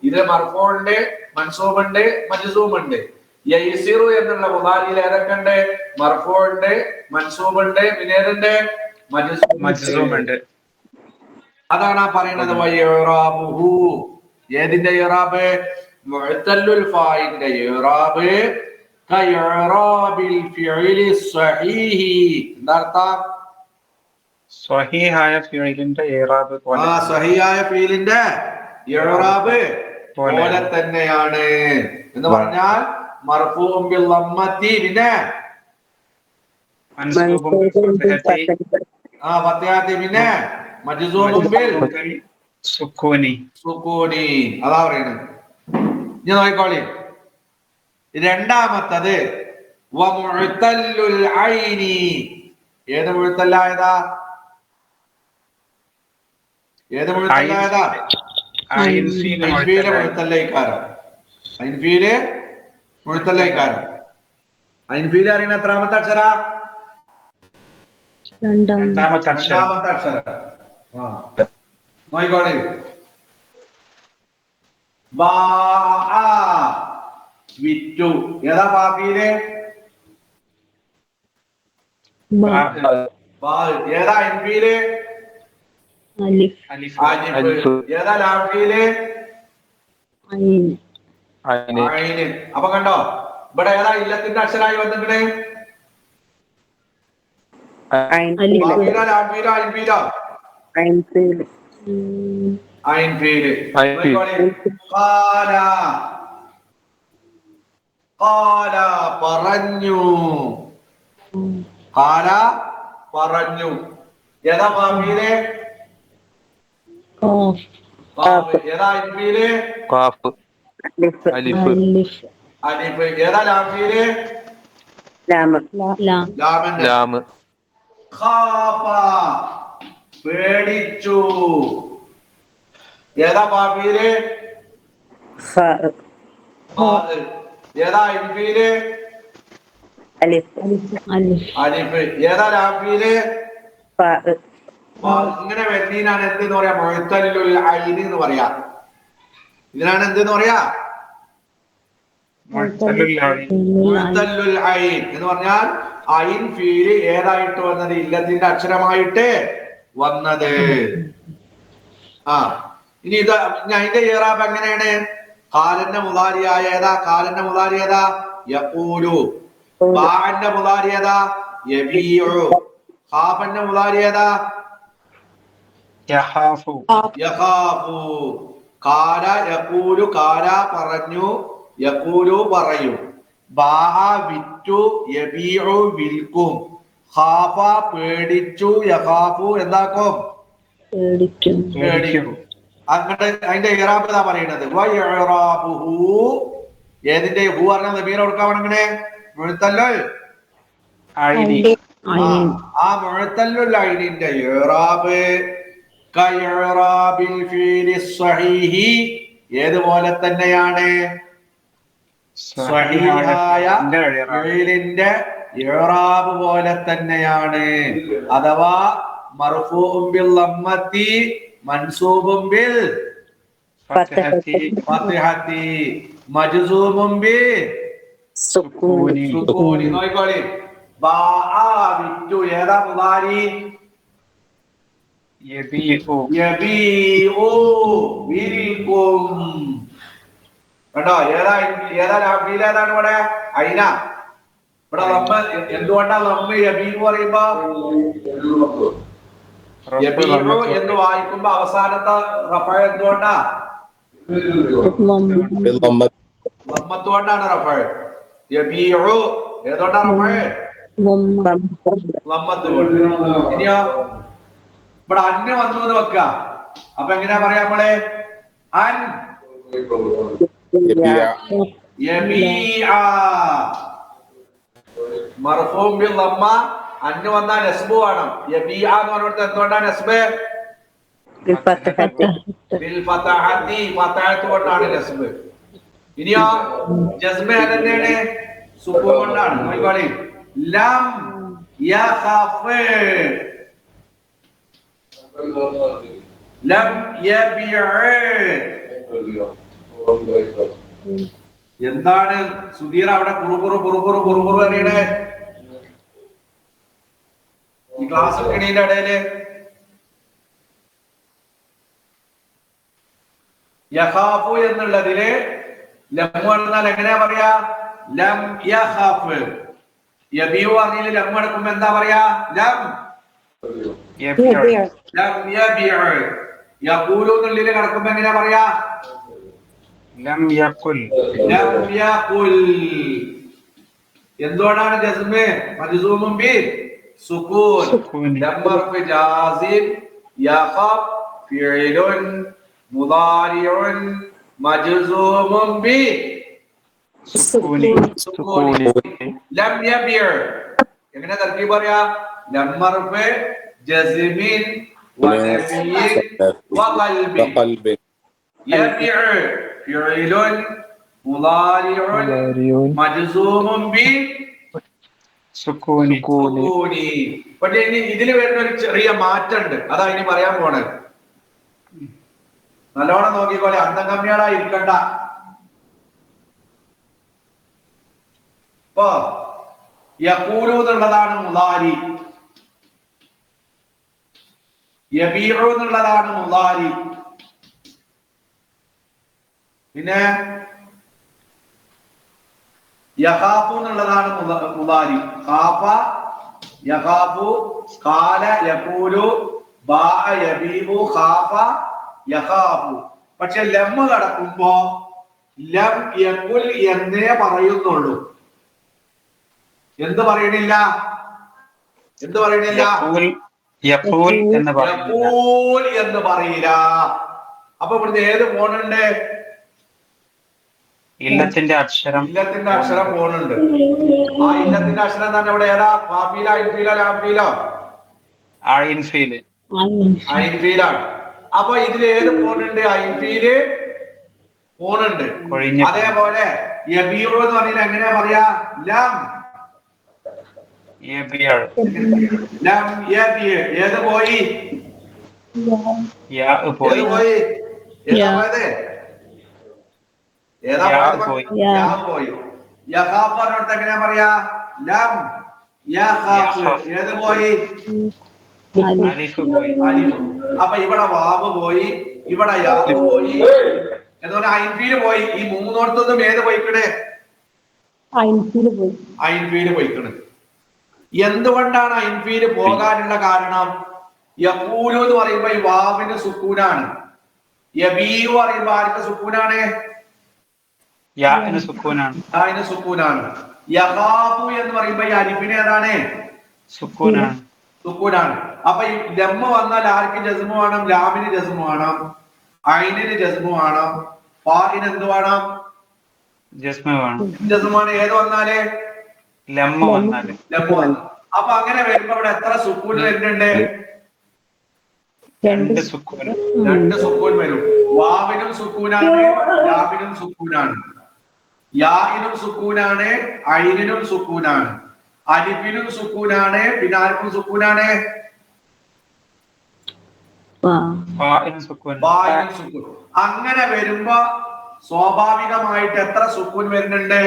ഇത് മർഫൂഉണ്ട്, മൻസൂബുണ്ട്, മജ്സൂമുണ്ട്. യൈസിറു എന്നുള്ള മുദാരിയിൽ ഏതൊക്കെ ഉണ്ട്? മർഫൂഉണ്ട്, മൻസൂബുണ്ട്, പിന്നെ ഏതുണ്ട്? മജ്സൂമുണ്ട്. അതാണ് പറയുന്നത്. വയറാബുഹു. ഏതിന്റെ ഇറാബ്? മുഅ്തല്ലുൽ ഫാഇന്റെ ഇറാബ് കഇറാബിൽ ഫിഇലി സ്വഹീഹി. എന്താ അർത്ഥം? സ്വഹീഹായ ഫീലിന്റെ ഇറാബ് പോലെ. സ്വഹീഹായ ഫീലിന്റെ ഇറാബ് പോലെ തന്നെയാണ് എന്ന് പറഞ്ഞാൽ മർഫൂഉം ബിൽ ലമ്മത്തി പിന്നെ മൻസൂബും ബിൽ ഫതഹത്തി പിന്നെ മജ്സൂമും ബിൽ സുക്കൂനി. അതാ പറയുന്നത്. ഇനി നോക്കിക്കോളി. രണ്ടാമത്തത് വമുഅ്തല്ലുൽ ഐനി. ഏത് മുഅ്തല്ലായതാ? ഏത് മുഴുത്തല്ല ഏതാ? അയിൻഫീല് മുഴുത്തല്ലൈക്കാരം. അയിൻഫീല് മുഴുത്തല്ലൈക്കാരം. അയിൻഫീല് അറിയുന്ന എത്രാമത്തെ അക്ഷര? രണ്ടാമത്തെ അക്ഷരം. രണ്ടാമത്തെ അക്ഷരം. നോയിക്കോളി. വിറ്റു. ഏതാ ബാഫീല്? ഏതാ അയിൻഫീല്? അലിഫ്. അലിഫ്. ഏതാ ലാഫീല്? അയിന്. അപ്പൊ കണ്ടോ ഇവിടെ ഏതാ ഇല്ലത്തിന്റെ അക്ഷരായി വന്നിട്ട്? ബാഫീലോ ലാഫീലോ അയിൻഫീലോ? അയിൻഫീല്. പറഞ്ഞു. പറഞ്ഞു. ഏതാ ബാഫീല്? ഏതാ അയിൻഫീല്? അലിഫ്. അലിഫ്. ഏതാ ലാഫീല്? ലാമ്. ഖാഫ പേടിച്ചു. ഏതാ ബാഫീല്? ഏതാ അയിൻഫീല്? അലിഫ്. ഏതാ ലാഫീല്? ഇങ്ങനെ വരുന്നതിനാണ് എന്തെന്ന് പറയാ? മുഅ്തല്ലുൽ ഐൻ എന്ന് പറയാ. ഇതിനാണ് എന്തെന്ന് പറയാ? മുഅ്തല്ലുൽ ഐൻ എന്ന് പറഞ്ഞാൽ ഐൻ ഫീല് ഏതായിട്ട് വന്നത്? ഇല്ലത്തിന്റെ അക്ഷരമായിട്ട് വന്നത്. ഇനി ഇത് അതിന്റെ ഇറാബ് എങ്ങനെയാണ്? ഖാലന്റെ മുദാരിയായ ഏതാ? ഖാലന്റെ മുദാരി ഏതാ? യഖൂലു. ബാഅന്റെ മുദാരി ഏതാ? യബീഉ. ഖാഫന്റെ മുദാരി ഏതാ? യഖാഫു. ഖാല യഖൂലു. ഖാല പറഞ്ഞു. യഖൂലു പറയും. ബാഅ വിറ്റു. യബീഉ വിൽക്കും. ഖാഫ പേടിച്ചു. യഖാഫു എന്താക്കും? പേടിക്കും. അങ്ങനെ അതിന്റെ ഇറാബ് എന്താ പറയുന്നത്? വഇറാബുഹു. ഏതിന്റെ? ഹു പറഞ്ഞ ദമീർ കൊടുക്കാൻ വേണമെങ്കില് മുഅ്തല്ലുൽ ഐനി. ആ മുഅ്തല്ലുൽ ഐനിന്റെ ഇറാബ് കഇറാബിൽ ഫീലി സ്വഹീഹി. ഏതുപോലെ തന്നെയാണ്? സ്വഹീഹായ ഫീലിന്റെ ഇറാബ് പോലെ തന്നെയാണ്. അഥവാ മർഫൂഉൻ ബിൽ ലമ്മത്തി മൻസൂബുൻ ബിൽ ഫത്ഹത്തി മജ്സൂമുൻ ബി സുക്കൂനി. നോയിക്കോളി. ബാഅ വിറ്റു. ഏതാ മുദാരി? യബീഉ. വിൽക്കും. കണ്ടോ? ഏതാ ലാഫീൽ? ഏതാണ് ഇവിടെ? ഐന. ഇവിടെ ലമ്മ. എന്തുകൊണ്ടാ ലമ്മ യബീഉ പറയുമ്പോ? യബീഉ എന്ന് വായിക്കുമ്പോ അവസാനത്തെ റഫഅ എന്തുകൊണ്ടാ? ലമ്മത്ത് കൊണ്ടാണ് റഫഅ. യബീഉ ഏതുകൊണ്ടാ റഫഅ? ലമ്മത്ത് കൊണ്ട്. ഇനിയോ ഇവിടെ അന്ന് വന്നു എന്ന് വെക്ക. അപ്പൊ എങ്ങനെയാ പറയാ നമ്മള്? അൻ യബീഅ. മർഫൂഉൻ ബിൽ ലമ്മ. അന്ന് വന്നാൽ നസ്ബ് വേണം. യബീഅ എന്ന് പറഞ്ഞിട്ട് എന്തുകൊണ്ടാണ് നസ്ബ്? ബിൽ ഫതഹത്തി. ഫതഹത്ത് കൊണ്ടാണ് നസ്ബ്. ഇനിയോ ജസ്മ ഏതെന്താണ്? സുക്കൂൻ കൊണ്ടാണ്. നോക്കിക്കോളി. ലം യഖഫ്. ലം യബിഅ. എന്താണ് സുധീർ അവിടെ കുറുകുറു അറിയണേ? ഈ ക്ലാസ് എടുക്കണീന്റെ ഇടയില് യഖാഫു എന്നുള്ളതില് ലം എന്നാൽ എങ്ങനെയാ പറയാ? ലം യഖഫ്. യബീഉ പറഞ്ഞതിൽ ലം എടുക്കുമ്പോ എന്താ പറയാ? ലം യബിഅ. യഖൂലു എന്നുള്ളതിൽ കിടക്കുമ്പോ എങ്ങനെയാ പറയാ? ലം യഖുൽ. എന്തുകൊണ്ടാണ് ജസ്മ് മജ്സൂമുൻ ബി സുകൂൻ? ലം ഹർഫ് ജാസിം. യഖഫ് ഫിഇലുൻ മുദാരിഉൻ മജ്സൂമുൻ ബി സുകൂനി. ലം യബിഅ. എങ്ങനെ തർക്കീബ് പറയാ? ലം ഹർഫ് ജസ്മിൻ وقلب يبيع فعل مضارع مجزوم സുക്കൂനി ബിസുകൂനി. പക്ഷെ ഇനി ഇതിൽ വരുന്ന ഒരു ചെറിയ മാറ്റമുണ്ട്, അതാ ഇനി പറയാൻ പോണത്. നല്ലോണം നോക്കിക്കോളെ, അന്തംഗമ്യാളായി ഇരിക്കണ്ട. ഇപ്പൊ യഖൂലു എന്നുള്ളതാണ് മുളാരി, യബീഉ എന്നുള്ളതാണ് മുളാരി, പിന്നെ യഖാഫു എന്നുള്ളതാണ് മുളാരി. ഖാഫ യഖാഫു, ഖാല യഖൂലു, ബാഅ യബീഉ, ഖാഫ യഖാഫു. പക്ഷെ ലം കടക്കുമ്പോ ലം യഖുൽ എന്നേ പറയുന്നുള്ളൂ. എന്ത് പറയണില്ല? എന്ത് പറയണില്ല? യഖൂൽ എന്ന് പറയില്ല. അപ്പൊ ഇവിടുന്ന് ഏത് പോണുണ്ട്? ഇല്ലത്തിന്റെ അക്ഷരം പോണുണ്ട്. ആ ഇല്ലത്തിന്റെ അക്ഷരം തന്നെ ഇവിടെ ഏതാ? ഫാഫീല, ഇൻഫീല, ലാഫീല? ഐൻഫീലാണ്. അപ്പൊ ഇതിൽ ഏത് പോണുണ്ട്? ഐൻഫീല് പോണുണ്ട്. അതേപോലെ യബീഉ എന്ന് പറഞ്ഞാൽ എങ്ങനെയാ പറയാ? ലം ലം യബീ. ഏത് പോയി? പോയി. ഏതാ പോയത്? പോയി. യഖാഫ് പറഞ്ഞിടത്ത് എങ്ങനെയാ പറയാ? ലം യഖാഫ്. ഏത് പോയി? അപ്പൊ ഇവിടെ വാവ് പോയി, ഇവിടെ യാ പോയി, അതുപോലെ ഐൻഫീല് പോയി. ഈ മൂന്നോടത്തൊന്നും ഏത് പോയിക്കണേ? ഐൻഫീല് പോയിക്കണ്. എന്തുകൊണ്ടാണ് ഐൻഫീല് പോകാനുള്ള കാരണം? യഖൂലു എന്ന് പറയുമ്പോ ഈ വാവിന് സുക്കൂനാണ്. യബീഉ പറയുമ്പോ ആർക്ക് സുക്കൂനാണ്? സുക്കൂനാണ്. യഖാഫു എന്ന് പറയുമ്പോ ഈ അലിഫിന് ഏതാണ്? സുക്കൂനാണ്. അപ്പൊ ഈ ലമ്മ വന്നാൽ ആർക്ക് ജസ്മു വേണം? ലാമിന് ജസ്മു വേണം, ഐനിന് ജസ്മു വേണം, ഫാഇന് എന്ത് വേണം? ജസ്മാണ്. ഏത് വന്നാലേ? ലമ്മ വന്നാല്. അപ്പൊ അങ്ങനെ വരുമ്പോ ഇവിടെ എത്ര സുക്കൂൻ വരുന്നുണ്ട്? രണ്ട് സുക്കൂൻ വരും. വാവിനും സുക്കൂനാണ്, ലാമിനും സുക്കൂനാണ്, യാഇനും സുക്കൂനാണ്, ഐനിനും സുക്കൂനാണ്, അലിഫിനും സുക്കൂനാണ്, പിന്നെ ആർക്കും സുക്കൂനാണ്? അങ്ങനെ വരുമ്പോ സ്വാഭാവികമായിട്ട് എത്ര സുക്കൂൻ വരുന്നുണ്ട്?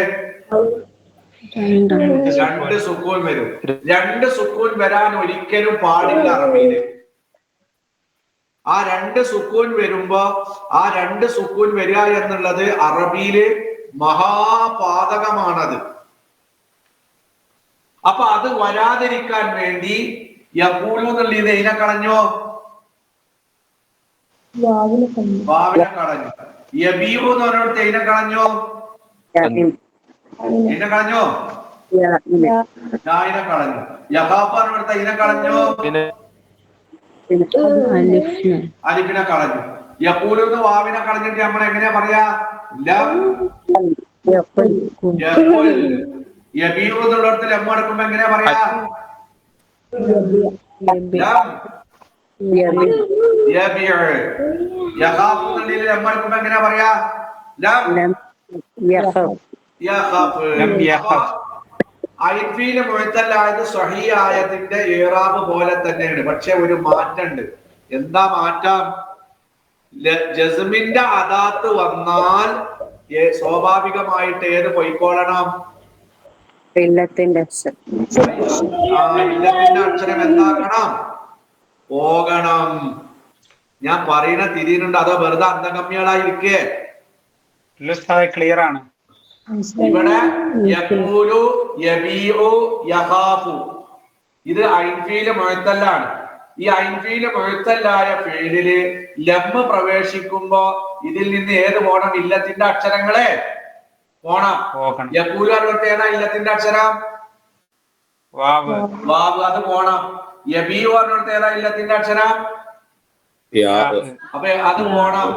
രണ്ട് സുക്കൂൻ വരും. രണ്ട് സുക്കൂൻ വരാൻ ഒരിക്കലും പാടില്ല അറബിയില്. ആ രണ്ട് സുക്കൂൻ വരുമ്പോ ആ രണ്ട് സുക്കൂൻ വരിക എന്നുള്ളത് അറബിയില് മഹാപാതകമാണത്. അപ്പൊ അത് വരാതിരിക്കാൻ വേണ്ടി യഖൂലു എന്നുള്ള ഇത് ഇതിനെ കളഞ്ഞോ? വാവിനെ കളഞ്ഞു. യബീഉ എന്ന് പറഞ്ഞിടത്ത് ഇതിനെ കളഞ്ഞോ? ഇതിനെ കളഞ്ഞോ? യാഇനെ കളഞ്ഞു. യഖാഫു എന്നിടത്ത് ഇതിനെ കളഞ്ഞോ? അലിഫിനെ കളഞ്ഞു. യഖൂലു എന്ന് വാവിനെ കളഞ്ഞിട്ട് നമ്മൾ എങ്ങനെയാ പറയാ? ലം യഖുൽ. യബീഉ എന്നുള്ളിടത്ത് ലം എടുക്കുമ്പോ എങ്ങനെയാ പറയാ? ലം യബീഉ. യഖാഫു എന്നുള്ളിൽ ലം എടുക്കുമ്പോ എങ്ങനെയാ പറയാ? ലം യഖാഫ്. ഐൻഫീല് മുഅ്തല്ലായത് സ്വഹീഹ് ആയതിന്റെ ഇറാബ് പോലെ തന്നെയാണ്. പക്ഷെ ഒരു മാറ്റമുണ്ട്. എന്താ മാറ്റം? ജസ്മിന്റെ അദാത്ത് വന്നാൽ സ്വാഭാവികമായിട്ട് ഏത് പൊയ്ക്കോളണം? ഇല്ലത്തിന്റെ അക്ഷരം എന്താക്കണം? പോകണം. ഞാൻ പറയുന്ന തിരിയുന്നുണ്ട് അതോ വെറുതെ അന്തംഗമ്യകളായിരിക്കേ? ക്ലിയർ ആണ്. ഇവിടെ യഖൂലു, യബീഉ, യഖാഫു ഇത് ഐൻഫീല് മുഅ്തല്ലാണ്. ഈ ഐൻഫീല് മുഅ്തല്ലായ ഫീലില് ലം പ്രവേശിക്കുമ്പോ ഇതിൽ നിന്ന് ഏത് പോണം? ഇല്ലത്തിന്റെ അക്ഷരങ്ങളെ പോണം. യഖൂലു പറഞ്ഞിട്ട് ഇല്ലത്തിന്റെ അക്ഷരം? വാവ്. അത് പോണം. യബീഉ പറഞ്ഞിട്ട് ഇല്ലത്തിന്റെ അക്ഷരം? അപ്പൊ അത് പോണം.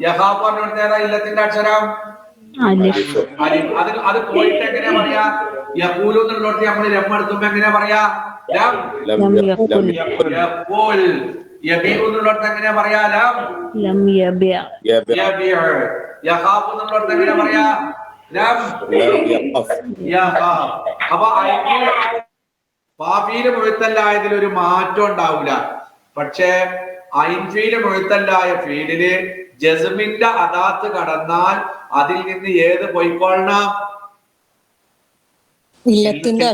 യഖാഫു പറഞ്ഞിട്ട് ഇല്ലത്തിന്റെ അക്ഷരം? അത് പോയിട്ട് എങ്ങനെയാ പറയാ? യഖൂലു എന്നുള്ളടത്ത് നമ്മൾ ലം എടുക്കുമ്പോ എങ്ങനെയാ പറയാ? ലം യഖുൽ. യബീഉ എന്നുള്ളടത്ത് എങ്ങനെയാ പറയാ? ലം യബിയ യബീഉ. യഖാഫു എന്നുള്ളടത്ത് എങ്ങനെയാ പറയാ? ലം യഖാഫ്. അപ്പൊ ഫാഫീല് മുഴുത്തല്ലായതിൽ ഒരു മാറ്റം ഉണ്ടാവില്ല. പക്ഷേ ഐൻഫീല് മുഴുത്തല്ലായ ഫീലില് ജസ്മിന്റെ അദാത്ത് കടന്നാൽ അതിൽ നിന്ന് ഏത് പോയിക്കൊള്ളണം? ഇല്ലത്തിന്റെ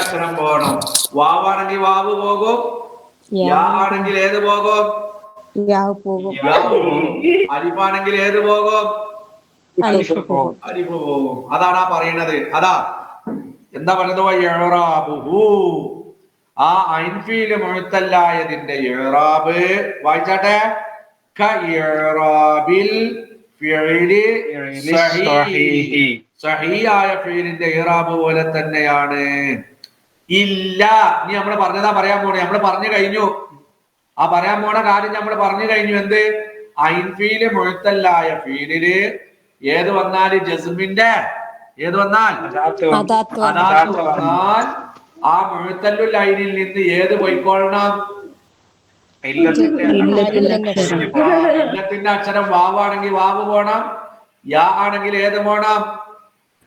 അക്ഷരം പോകണം. വാവാണെങ്കിൽ വാവ് പോകും, യാ ആണെങ്കിൽ ഏത് പോകും? പോകും. അലിഫാണെങ്കിൽ ഏത് പോകും? അലിഫ് പോകും. അലിഫ് പോകും. അതാണ് ആ പറയുന്നത്. അതാ എന്താ പറഞ്ഞത്? ആ ഐൻഫീല് മുഴുത്തല്ലായതിന്റെ ഇഅ്റാബ് വായിച്ചാട്ടെ. സഹീഹായ ഫീലിന്റെ ഇഅ്റാബ് പോലെ തന്നെയാണ്. ഇല്ല, ഇനി നമ്മൾ പറഞ്ഞതാ പറയാൻ പോണേ. നമ്മൾ പറഞ്ഞു കഴിഞ്ഞു. ആ പറയാൻ പോണ കാര്യം നമ്മൾ പറഞ്ഞു കഴിഞ്ഞു. എന്ത്? ഐൻഫീല് മുഴുത്തല്ലായ ഫീലില് ഏത് വന്നാല് ജസ്മിന്റെ ഏത് വന്നാൽ അദാത്ത് വന്നാൽ ആ മുഴുത്തല്ലുൽ ഐനിൽ നിന്ന് ഏത് പോയിക്കൊള്ളണം? ഇല്ലത്തിന്റെ അക്ഷരം വാവാണെങ്കിൽ വാവ് പോണം, യാ ആണെങ്കിൽ ഏത് പോണം?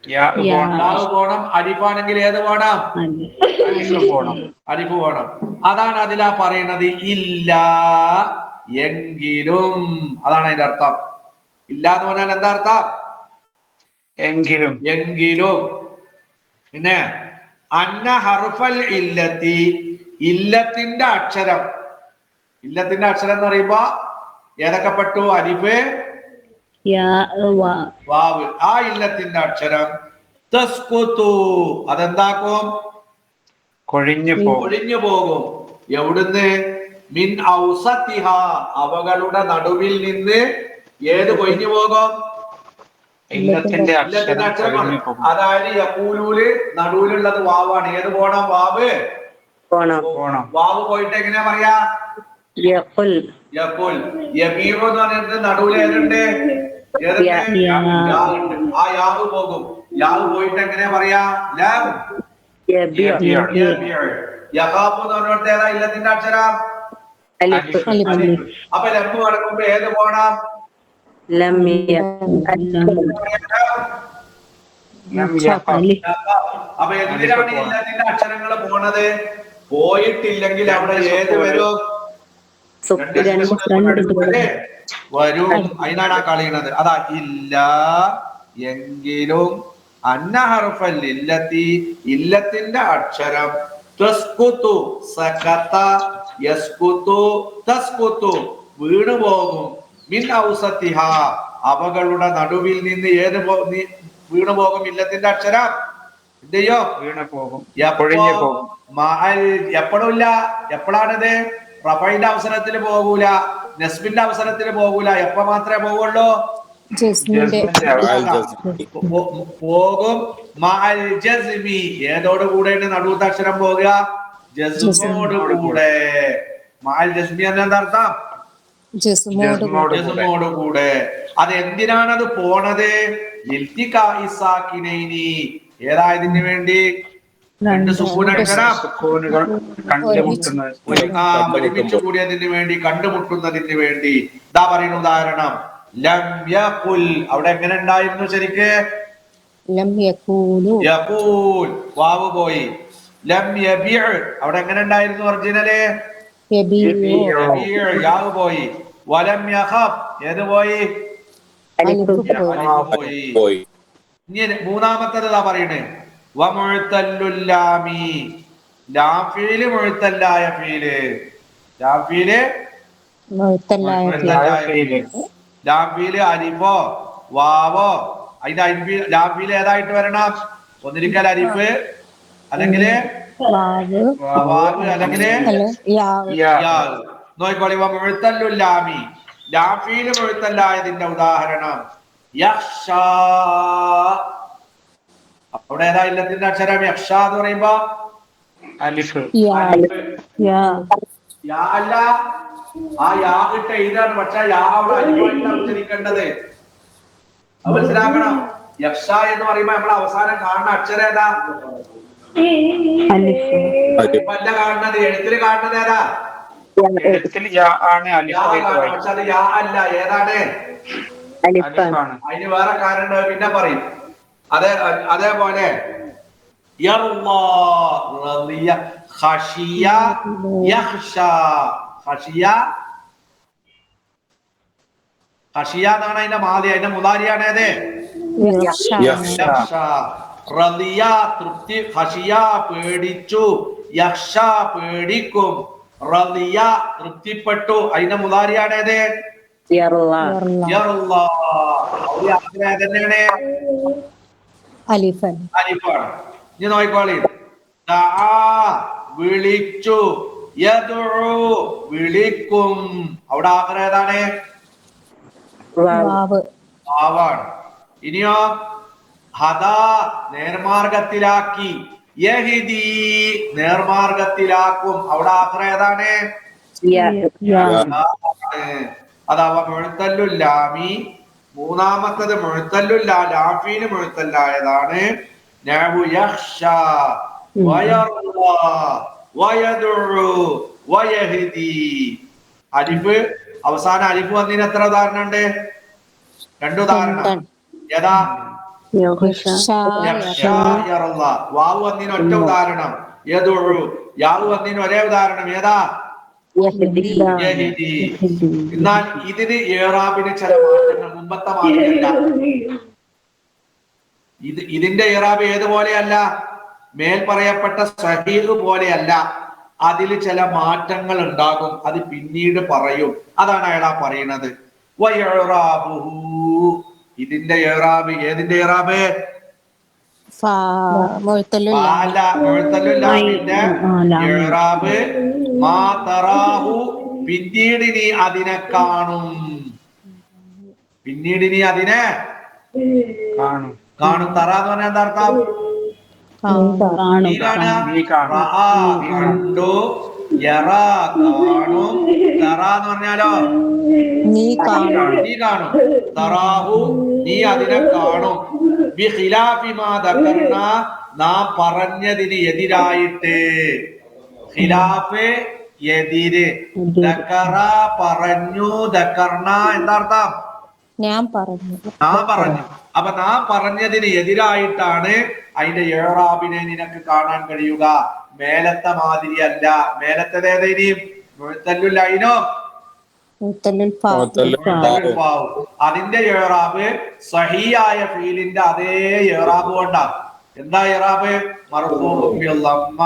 യാവ് പോണം. അലിഫാണെങ്കിൽ ഏത് പോണം? അലിഫ് പോണം. അതാണ് അതിലാ പറയുന്നത് ഇല്ല എങ്കിലും. അതാണ് അതിന്റെ അർത്ഥം. ഇല്ല എന്ന് പറഞ്ഞാൽ എന്താ അർത്ഥം? എങ്കിലും. പിന്നെ അന്ന ഹർഫൽ ഇല്ലത്തി, ഇല്ലത്തിന്റെ അക്ഷരം. ഇല്ലത്തിന്റെ അക്ഷരം എന്ന് പറയുമ്പോ ഏതൊക്കെ പെട്ടു? അലിഫ്, വാവ്. ആ ഇല്ലത്തിന്റെ അക്ഷരം തസ്കുതു, അതെന്താക്കും? കൊഴിഞ്ഞു പോകും. എവിടുന്ന്? മിൻ ഔസത്തിഹ, അവകളുടെ നടുവിൽ നിന്ന് ഏത് കൊഴിഞ്ഞു പോകും? ഇല്ലത്തിന്റെ അക്ഷരം. അതായത് യഖൂലൂല് നടുവിലുള്ളത് വാവാണ്. ഏത് പോണം? വാവ് വാവ് പോയിട്ട് എങ്ങനെയാ പറയാ? യഖുൽ. യബീഉ എന്ന് പറയുന്നത് നടുവിൽ ഏതുണ്ട്? ആ യാവ് പോകും. യാവ് പോയിട്ട് എങ്ങനെയാ പറയാ? ലം യബീഉ. യഖാഫു എന്ന് പറഞ്ഞിടത്ത് ഏതാ ഇല്ലത്തിന്റെ അക്ഷരം? അപ്പൊ ലംബ് കടക്കുമ്പോ ഏത് പോണം? അപ്പൊ എന്തിനാണ് ഇല്ലത്തിന്റെ അക്ഷരങ്ങൾ പോണത്? പോയിട്ടില്ലെങ്കിൽ അവിടെ ഏത് വരും? വരും. അതിനാണ് ആ കളിയുന്നത്. അതാ ഇല്ല എങ്കിലും അന്ന ഹർഫൽ ഇല്ലത്തി, ഇല്ലത്തിന്റെ അക്ഷരം തസ്കുതു, സകത യസ്കുതു തസ്കുതു, വീണു പോകും. മിൻ ഔസത്തിഹ, അവകളുടെ നടുവിൽ നിന്ന് ഏത് വീണു പോകും? ഇല്ലത്തിന്റെ അക്ഷരം എന്ത് ചെയ്യോ? വീണു പോകും. എപ്പോഴും ഇല്ല. എപ്പോഴാണിത്? റഫഇന്റെ അവസരത്തിൽ പോകൂല, നസ്ബിന്റെ അവസരത്തിൽ പോകൂല. എപ്പോ മാത്രമേ പോവുള്ളൂ? പോകും. മഅൽ ജസ്മി, ഏതോട് കൂടെയാണ് നടുവത്തെ അക്ഷരം പോകുക? ജസ്മോട് കൂടെ. മഅൽ ജസ്മി എന്താ അർത്ഥം? ജസ്മോട് കൂടെ. അത് എന്തിനാണ് അത് പോണത്? ഇൽതിഖാഇ സാകിനൈനി, ഏതായതിന് വേണ്ടി? രണ്ട് ഒരുമിച്ച് കൂടിയതിന് വേണ്ടി, കണ്ടുമുട്ടുന്നതിന് വേണ്ടി. ഇതാ പറയുന്ന ഉദാഹരണം ലം യഖുൽ. അവിടെ എങ്ങനെ ഉണ്ടായിരുന്നു ശരിക്ക്? യഖൂൽ, വാവ് പോയി. ലം യബിഉ, അവിടെ എങ്ങനെ ഉണ്ടായിരുന്നു ഒറിജിനല്? യാവ് പോയി. വലം യഖഫ്, ഏത് പോയി? പോയി. ഇനി മൂന്നാമത്തത് ഇതാ പറയണേ വമുഅ്തല്ലുൽ ലാമി, ലാഫീല് മുഅ്തല്ലായ ഫീല്. ലാഫീല് ലാഫീല് അലിഫോ വാവോ, അതിന്റെ ലാഫീല് ഏതായിട്ട് വരണം? ഒന്നിരിക്കൽ അലിഫ്, അല്ലെങ്കിൽ വാവ്, അല്ലെങ്കിൽ നോക്കിക്കോളി. വമുഅ്തല്ലുൽ ലാമി, ലാഫീല് മുഅ്തല്ലായതിന്റെ ഉദാഹരണം യഖ്ഷാ. അവിടെ ഏതാ ഇല്ലത്തിന്റെ അക്ഷരം? യഖ്ഷ എന്ന് പറയുമ്പോ അലിഫ്. യാ അല്ല, ആ യാ ഇട്ട ഇതാണ്. പക്ഷെ യാ അവിടെ അലിഫായിട്ടാണ് ഉച്ചരിക്കേണ്ടത്. അത് മനസ്സിലാക്കണം. യഖ്ഷ എന്ന് പറയുമ്പോ നമ്മൾ അവസാനം കാണുന്ന അക്ഷരം ഏതാ? അല്ല കാണുന്നത്, എഴുത്തിൽ കാണുന്നത് ഏതാ? എഴുത്തിൽ യാ ആണ് യാ അലിഫായിട്ട് കാണും, വായിക്കും. പക്ഷെ അത് യാ അല്ല. ഏതാണ്? അലിഫാണ്. അതിന് വേറെ കാരണം പിന്നെ പറയും. അതേപോലെ യർളാ, റളിയ, ഖശിയ, യഖ്ശ. ഖശിയ എന്നാണ് അതിന്റെ മാതി. അതിന്റെ മുതാരിയാണ് ഏത്? യഖ്ശ. റളിയ തൃപ്തി, ഖശിയ പേടിച്ചു, യഖ്ശ പേടിക്കും, റളിയ തൃപ്തിപ്പെട്ടു. അതിന്റെ മുതാരിയാണ് ഏത്? യർളാ. തന്നെയാണ് അലിഫൻ അലിഫാണ്. ഇനി നോക്കിക്കോളി. ദആ വിളിച്ചു, യദ്ഉ വിളിക്കും. അവിടെ ആഖിറ ഏതാണ്? വാവ് വാവാണ്. ഇനിയോ ഹദാ നേർമാർഗത്തിലാക്കി, യഹ്ദി നേർമാർഗത്തിലാക്കും. അവിടെ ആഖിറ ഏതാണ്? അതാവ മുഅ്തല്ലുല്ലാമി. മൂന്നാമത്തത് മുഅ്തല്ലുല്ലാ, ലാഫീന് മുഅ്തല്ലായതാണ്. നഹു യഖ്ശ വയർളാ വയദ്ഉ വയഹ്ദി. അലിഫ് അവസാന അലിഫ് വന്നതിന് എത്ര ഉദാഹരണം ഉണ്ട്? 2 ഉദാഹരണം. ഏതാ? യർളാ. വാവ് വന്നതിന് ഒറ്റ ഉദാഹരണം. യദ്ഉ. യാവ് വന്നതിന് ഒരേ ഉദാഹരണം. ഏതാ? യഹ്ദി. എന്നാൽ ഇതിന് ഇറാബിന് ചില മാറ്റങ്ങൾ മുമ്പത്തെ മാതിരിയല്ല. ഇതിന്റെ ഇറാബ് ഏതുപോലെയല്ല? മേൽ പറയപ്പെട്ട സഹീഹ് പോലെയല്ല. അതിൽ ചില മാറ്റങ്ങൾ ഉണ്ടാകും. അത് പിന്നീട് പറയും. അതാണ് അയാളാ പറയുന്നത്. ഇതിന്റെ ഇറാബ് ഏതിന്റെ ഇറാബ്? ഇറാബ് മാ തറാഹു പിന്നീട് നീ അതിനെ കാണും. പിന്നീട് നീ അതിനെ കാണും. തറ എന്ന് പറഞ്ഞാൽ എന്താ അർത്ഥം? കണ്ടു, യറാ കാണും. തറ എന്ന് പറഞ്ഞാലോ നീ കാണും. തറാഹു നീ അതിനെ കാണും. ബിഖിലാഫി മാ ദക്കർന നാം പറഞ്ഞതിന് എതിരായിട്ട്. ഖിലാഫ് എതിര്. ദക്കറ പറഞ്ഞു, ദക്കർന എന്താ അർത്ഥം? ഞാൻ പറഞ്ഞു. അപ്പൊ നാം പറഞ്ഞതിന് എതിരായിട്ടാണ് അതിന്റെ ഇറാബിനെ നിനക്ക് കാണാൻ കഴിയുക. മേലത്തെ മാതിരി അല്ല. മേലത്തേതേനും മുഅ്തല്ലുല്ലൈനോ അതിന്റെ ഇറാബ് സഹിയായ ഫീലിന്റെ അതേ ഇറാബ് കൊണ്ടാ. എന്താ ഇറാബ്? മർഫൂഉൻ ബിൽ ദമ്മ,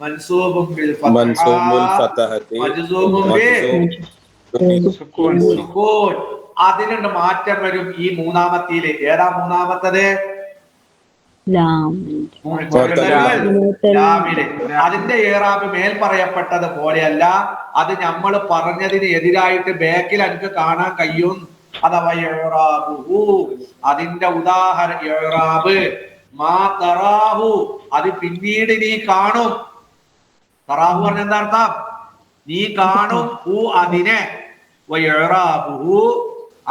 മൻസൂബുൻ ബിൽ ഫത്ഹ, മജ്സൂമുൻ ബിൽ സുകൂൻ. അതിനുണ്ട് മാറ്റം വരും ഈ മൂന്നാമത്തില്. ഏതാ മൂന്നാമത്തത്? ലാമില്. അതിന്റെ ഇറാബ് മേൽ പറയപ്പെട്ടത് പോലെയല്ല. അത് നമ്മൾ പറഞ്ഞതിന് എതിരായിട്ട് ബാക്കിൽ എനിക്ക് കാണാൻ കഴിയും. അഥവാ ഇറാബുഹു അതിന്റെ ഉദാഹരണം ഇറാബ് മാ തറാഹു അത് പിന്നീട് നീ കാണും. തറാഹു പറഞ്ഞ എന്താ അർത്ഥം? നീ കാണും. ഹു അതിനെ. ഇറാബുഹു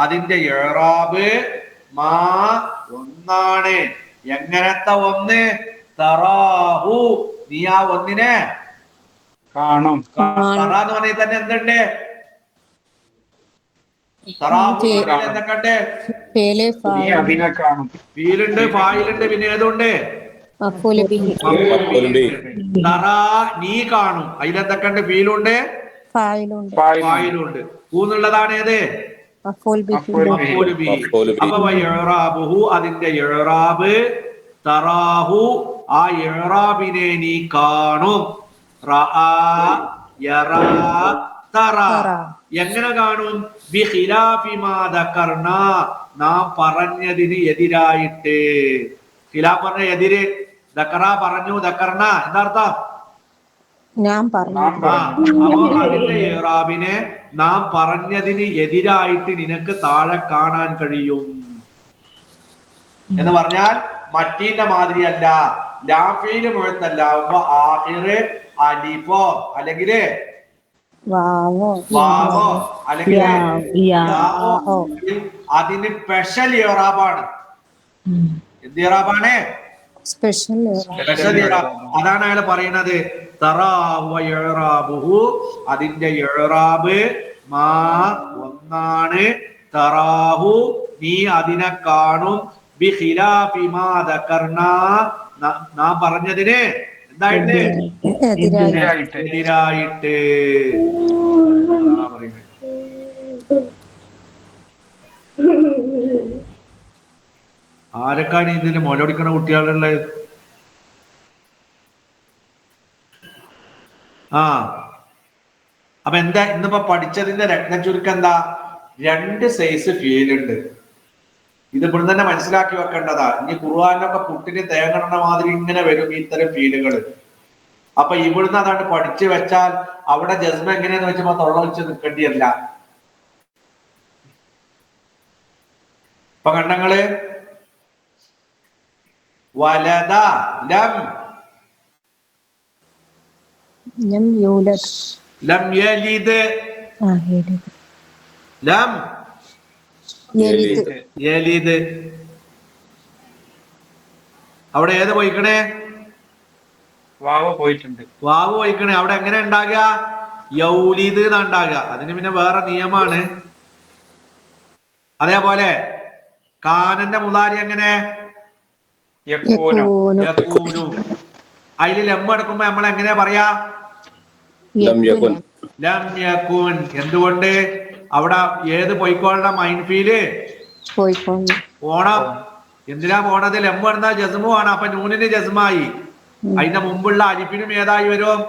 അതിന്റെ ഇറാബ് മാ ഒന്നാണ്. എങ്ങനത്തെ ഒന്ന്? തറാഹു നീ ആ ഒന്നിനെ കാണും. തറ എന്ന് പറഞ്ഞാൽ തന്നെ എന്തുണ്ട്? തറാഹു എന്തൊക്കെ? അതിനെ കാണും. ഫീലുണ്ട്, ഫായിലുണ്ട്, പിന്നെ ഏതുണ്ട്? തറ നീ കാണും. അതിലെന്തൊക്കെ ഉണ്ട്? ഫീലുണ്ട്, ഫായിലുണ്ട്. പൂന്നുള്ളതാണ് ഏത്? അപ്പൊ അതിന്റെ ഇറാബ് തറാഹു ആ ഇറാബിനെ നീ കാണും. റആ യറാ തറ എങ്ങനെ കാണും? ബിഖിലാഫി മാ ദക്കർന നാം പറഞ്ഞതിന് എതിരായിട്ട്. ഖിലാഫ് പറഞ്ഞ എതിര്. ദക്കറ പറഞ്ഞു, ദക്കർന എന്താ അർത്ഥം? ഞാൻ പറഞ്ഞു. അപ്പൊ അതിന്റെ ഇറാബിനെ നാം പറഞ്ഞതിന് എതിരായിട്ട് നിനക്ക് താഴെ കാണാൻ കഴിയും എന്ന് പറഞ്ഞാൽ മറ്റീന്റെ മാതിരിയല്ല. ലാഫീല് മുഴുത്തല്ലാവുമ്പോ ആഹിറ് അലിഫോ അല്ലെങ്കിൽ വാവോ അല്ലെങ്കിൽ അതിന് സ്പെഷ്യൽ ഇറാബാണ്. എന്ത് ഇറാബാണ്? സ്പെഷ്യൽ ഇറാബ്. അതാണ് അയാൾ പറയുന്നത്. തറാഹു വ ഇഅ്റാബുഹു അതിന്റെ ഇഅ്റാബ് മാ ഒന്നാണ് തറാഹു നീ അതിനെ കാണും ബിഖിലാഫി മാ ദകർനാ നാം പറഞ്ഞതിന് എന്തായിട്ട് എതിരായിട്ട് എതിരായിട്ട് ആരൊക്കെയാണ് ഇതിന് മുലടിക്കണ കുട്ടികളുള്ളത്? അപ്പൊ എന്താ ഇന്നിപ്പോ പഠിച്ചതിന്റെ രത്ന ചുരുക്കം എന്താ? 2 സൈസ് ഫീലുണ്ട്. ഇത് ഇവിടെ തന്നെ മനസ്സിലാക്കി വെക്കേണ്ടതാ. ഇനി ഖുർആനിലൊക്കെ പുട്ടിന് തേങ്ങണ മാതിരി ഇങ്ങനെ വരും ഇത്തരം ഫീലുകൾ. അപ്പൊ ഇവിടുന്ന് അതാണ്ട് പഠിച്ചു വെച്ചാൽ അവിടെ ജസ്മ എങ്ങനെയാന്ന് വെച്ചപ്പോ തൊള്ള വെച്ച് നിൽക്കേണ്ടിയല്ല. ഇപ്പൊ കണ്ടങ്ങള് വലദ ലം ലം യലിദ് ലം യലിദ്. അവിടെ ഏത് പോയിക്കണേ? വാവ് പോയിട്ടുണ്ട്. വാവ് പോയിക്കണേ. അവിടെ എങ്ങനെ ഉണ്ടാകുക? യൗലിദ് എന്നാ ഉണ്ടാകുക. അതിന് പിന്നെ വേറെ നിയമമാണ്. അതേപോലെ കാനന്റെ മുതാരി എങ്ങനെ? അതിൽ ലം എടുക്കുമ്പോ നമ്മൾ എങ്ങനെ പറയാ? ലം യകുൻ. എന്തുകൊണ്ട്? അവിടെ ഏത് പോയിക്കോളുടെ മൈൻഫീല് പോണം. എന്തിനാ പോണത്? ലം എന്നാ ജസ്മു ആണ്. അപ്പൊ നൂനിന് ജസ്മായി. അതിന്റെ മുമ്പുള്ള അലിഫിനും ഏതായി വരും?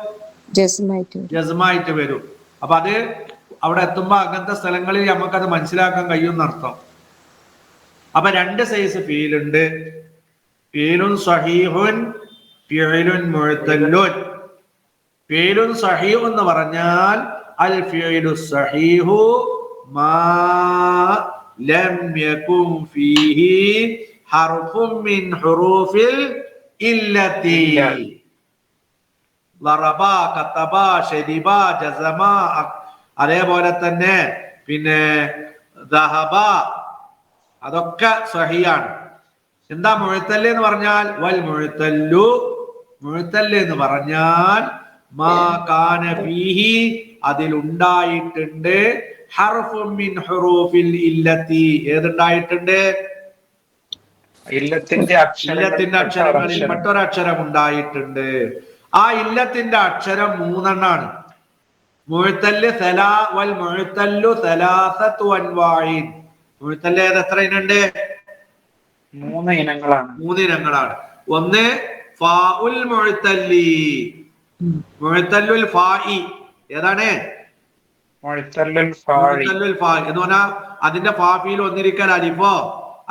ജസ്മായിട്ട് വരും. അപ്പൊ അത് അവിടെ എത്തുമ്പോ അങ്ങനത്തെ സ്ഥലങ്ങളിൽ നമുക്കത് മനസ്സിലാക്കാൻ കഴിയുമെന്നർത്ഥം. അപ്പൊ 2 സൈസ് ഫീലുണ്ട്. ഫീലുൻ സഹീഹുൻ, ഫിഅലുൻ മുഅ്തല്ലുൻ. ഫീലുൻ സഹീഹ് എന്ന് പറഞ്ഞാൽ അൽ ഫിഅലു സഹീഹു മാ ലം യകുൻ ഫീഹി ഹർഫുൻ മിൻ ഹുറൂഫിൽ ഇല്ലത്തി. ലറബ, കതബ, ശരിബ, ജസമ. അതേപോലെ തന്നെ പിന്നെ ദഹബ, അതൊക്കെ സഹിയാണ്. എന്താ മുഅ്തല്ല് എന്ന് പറഞ്ഞാൽ? വൽ മുഅ്തല്ലു, മുഅ്തല്ല് എന്ന് പറഞ്ഞാൽ മാ കാന ഫീഹി അതിലുണ്ടായിട്ടുണ്ട് ഹർഫുൻ മിൻ ഹുറൂഫിൽ ഇല്ലത്തി. ഏതുണ്ടായിട്ടുണ്ട്? ഇല്ലത്തിന്റെ അക്ഷരങ്ങളിൽ മറ്റൊരക്ഷരം ഉണ്ടായിട്ടുണ്ട്. ആ ഇല്ലത്തിന്റെ അക്ഷരം 3 എണ്ണാണ്. മുഅ്തല്ല് സലാ വൽ മുഅ്തല്ലു സലാസത്തു അൻവാഇൻ. മുഅ്തല്ല് എത്ര ഇനമുണ്ട്? 3 ഇനങ്ങളാണ്. 3 ഇനങ്ങളാണ്. ഒന്ന് ഫാഉൽ മുഅ്തല്ലി, മുഅ്തല്ലുൽ ഫാഇ. ഏതാണ്? മുഅ്തല്ലുൽ ഫാഇ എന്ന് പറഞ്ഞാൽ അതിന്റെ ഫാഫിയിൽ ഒന്നിരിക്കൽ അലിഫോ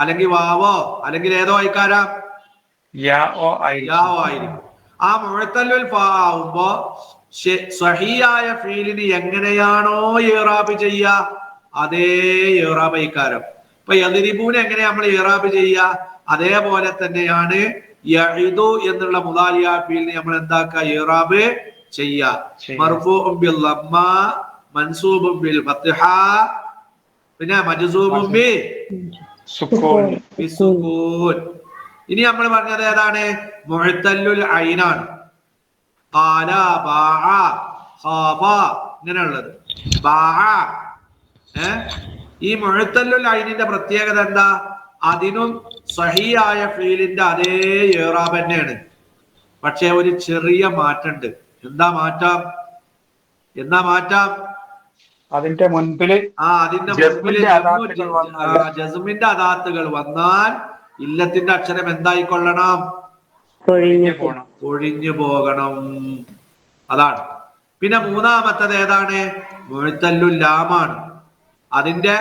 അല്ലെങ്കിൽ വാവോ അല്ലെങ്കിൽ ഏതോ ആയിക്കാരാ യാഓ ആയിരിക്കും. ആ മുഅ്തല്ലുൽ ഫാ ആവുമ്പോ സഹീഹായ ഫീലിന് എങ്ങനെയാണോ ഇറാബ് ചെയ്യുക അതേ ഇറാബ് ആയിക്കാരം. ഇപ്പൊ യദ്രിബൂനെ എങ്ങനെ നമ്മൾ ഇറാബ് ചെയ്യുക അതേപോലെ തന്നെയാണ് യഇദു എന്നുള്ള മുദാരിഅ ഫീലിന് നമ്മൾ എന്താക്കുക? ഇറാബ് ചെയ്യുക. മർഫൂഉൻ ബിൽ ലമ്മ, മൻസൂബുൻ ബിൽ ഫത്ഹ, പിന്നെ മജ്സൂമുൻ ബി സുകൂൻ. ഇനി നമ്മൾ പറഞ്ഞത് ഏതാണ്? മുഅ്തല്ലുൽ ഐനാണ്. ഖാല, ബാഅ, ഖാബ ഇങ്ങനെയുള്ളത്. ബാഅ ഈ മുഅ്തല്ലുൽ ഐനിന്റെ പ്രത്യേകത എന്താ? അതിനും സഹീഹായ ഫീലിന്റെ അതേ ഇറാബ് തന്നെയാണ്. പക്ഷെ ഒരു ചെറിയ മാറ്റമുണ്ട്. എന്താ മാറ്റം? അതിന്റെ മുൻപില് ജസ്മിന്റെ അദാത്തുകൾ വന്നാൽ ഇല്ലത്തിന്റെ അക്ഷരം എന്തായിക്കൊള്ളണം? ഒഴിഞ്ഞു പോകണം. അതാണ്. പിന്നെ മൂന്നാമത്തത് ഏതാണ്? മുഅ്തല്ലുൽ ലാമാണ്. അതിന്റെ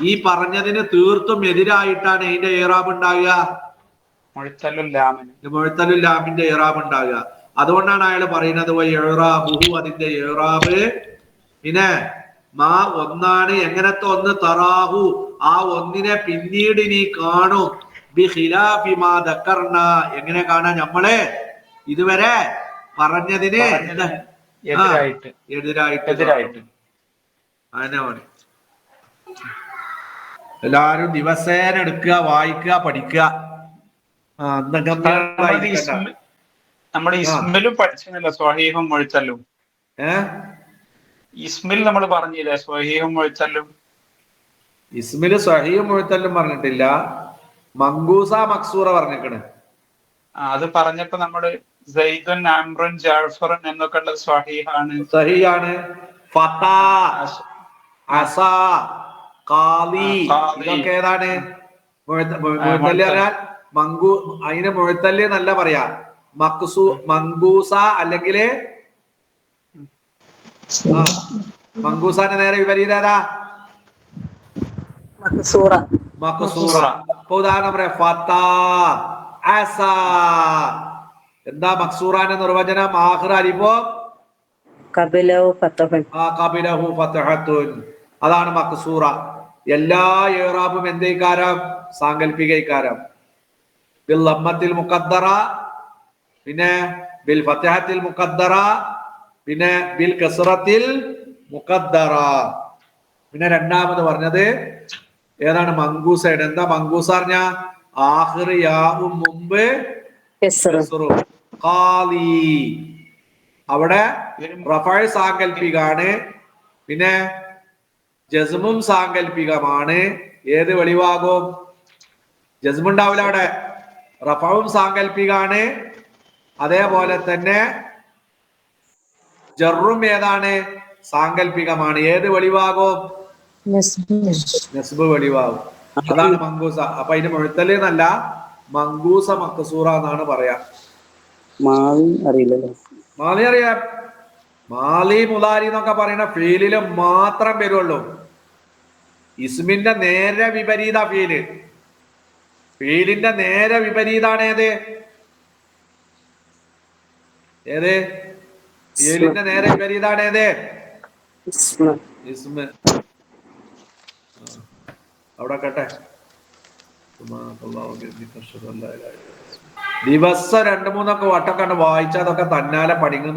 ഈ പറഞ്ഞതിന് തീർത്തും എതിരായിട്ടാണ് ഇതിന്റെ ഇറാബ് ഉണ്ടാകുക. മുഅ്തല്ലുൽ ലാമിന്റെ ഇറാബ് ഉണ്ടാകുക. അതുകൊണ്ടാണ് അയാൾ പറയുന്നത് ഇറാബുഹു അതിന്റെ ഇറാബ്. പിന്നെ മാ ഒന്നാണ്. എങ്ങനത്തെ ഒന്ന്? തറാഹു ആ ഒന്നിനെ പിന്നീട് നീ കാണും. ബിഖിലാഫി മാ ദക്കർന എങ്ങനെ കാണാൻ? നമ്മള് ഇതുവരെ പറഞ്ഞതിന് എതിരായിട്ട്. അതിനാണ് എല്ലാരും ദിവസേന എടുക്കുക, വായിക്കുക, പഠിക്കുക. നമ്മൾ ഇസ്മിലും പഠിച്ചില്ല സ്വഹീഹും മുഴുത്തല്ലും. ഇസ്മിൽ നമ്മൾ പറഞ്ഞില്ലേ സ്വഹീഹും മുഴുത്തല്ലും. ഇസ്മില് സ്വഹീഹും മുഴുത്തല്ലും പറഞ്ഞിട്ടില്ല, മങ്കൂസ മക്സൂറ പറഞ്ഞിക്കണ്. അത് പറഞ്ഞപ്പോ നമ്മള് സൈദുൻ അംറുൻ ജാഫറുൻ എന്നൊക്കെ ഉള്ളത് സ്വഹീഹാണ്. സഹിയാണ്. ഫതാ, അസാ, ഖാലി ഇതൊക്കെ ഏതാണ്? മുഴുത്തല്ല് പറഞ്ഞാൽ അതിന് മുഴുത്തല്ല് എന്നല്ല പറയാ, മങ്കൂസ അല്ലെങ്കിൽ മങ്കൂസാന്റെ നേരെ വിപരീത ഏതാ? മക്സൂറ. ഇപ്പൊ ഉദാഹരണം പറയാം, ഫതാ, അസാ. എന്താ മക്സൂറാന്റെ നിർവചനം? ആഖിർ അലിഫോ ഖബലഹു ഫത്ഹത്തുൻ. അതാണ് മക്സൂറ. എല്ലാ ഇറാബും എന്തേക്കാരം? സാങ്കല്പികൈക്കാരം. ബിൽ ലമ്മത്തിൽ മുഖദ്ദറ, പിന്നെ ബിൽ ഫത്ഹത്തിൽ മുഖദ്ദറ, പിന്നെ ബിൽ കസ്റത്തിൽ മുഖദ്ദറ. പിന്നെ രണ്ടാമത് പറഞ്ഞത് ഏതാണ്? മങ്കൂസയുടെ. എന്താ മങ്കൂസ പറഞ്ഞ? ആഖിർ യാവും മുമ്പ് ഖാലി. അവിടെ റഫഅ് സാങ്കല്പികാണ്, പിന്നെ ജസ്മും സാങ്കല്പികമാണ്. ഏത് വെളിവാകും? ജസ്മുണ്ടാവില്ല അവിടെ. റഫഉം സാങ്കല്പികാണ്, അതേപോലെ തന്നെ ജറും ഏതാണ്? സാങ്കല്പികമാണ്. ഏത് വെളിവാകും? നസ്ബ് വെളിവാകും. അതാണ് മങ്കൂസ. അപ്പൊ അതിന് മുഴുത്തല് എന്നല്ല, മങ്കൂസ മക്സൂറ എന്നാണ് പറയാ. മാലി അറിയാം. മാലി മുലാരി എന്നൊക്കെ പറയുന്ന ഫീലില് മാത്രം വരുള്ളൂ. ഇസ്മിന്റെ നേരെ വിപരീത ഫീല്. ഫീലിന്റെ നേരെ വിപരീതാണ് ഏത്? ഫീലിന്റെ നേരെ വിപരീതാണ് ഏത്? ഇസ്മ. അവിടെ കേട്ടെ. ദിവസം 2-3 വട്ടം കണ്ട് വായിച്ചാൽ അതൊക്കെ തന്നാലെ പഠിക്കുന്നത്.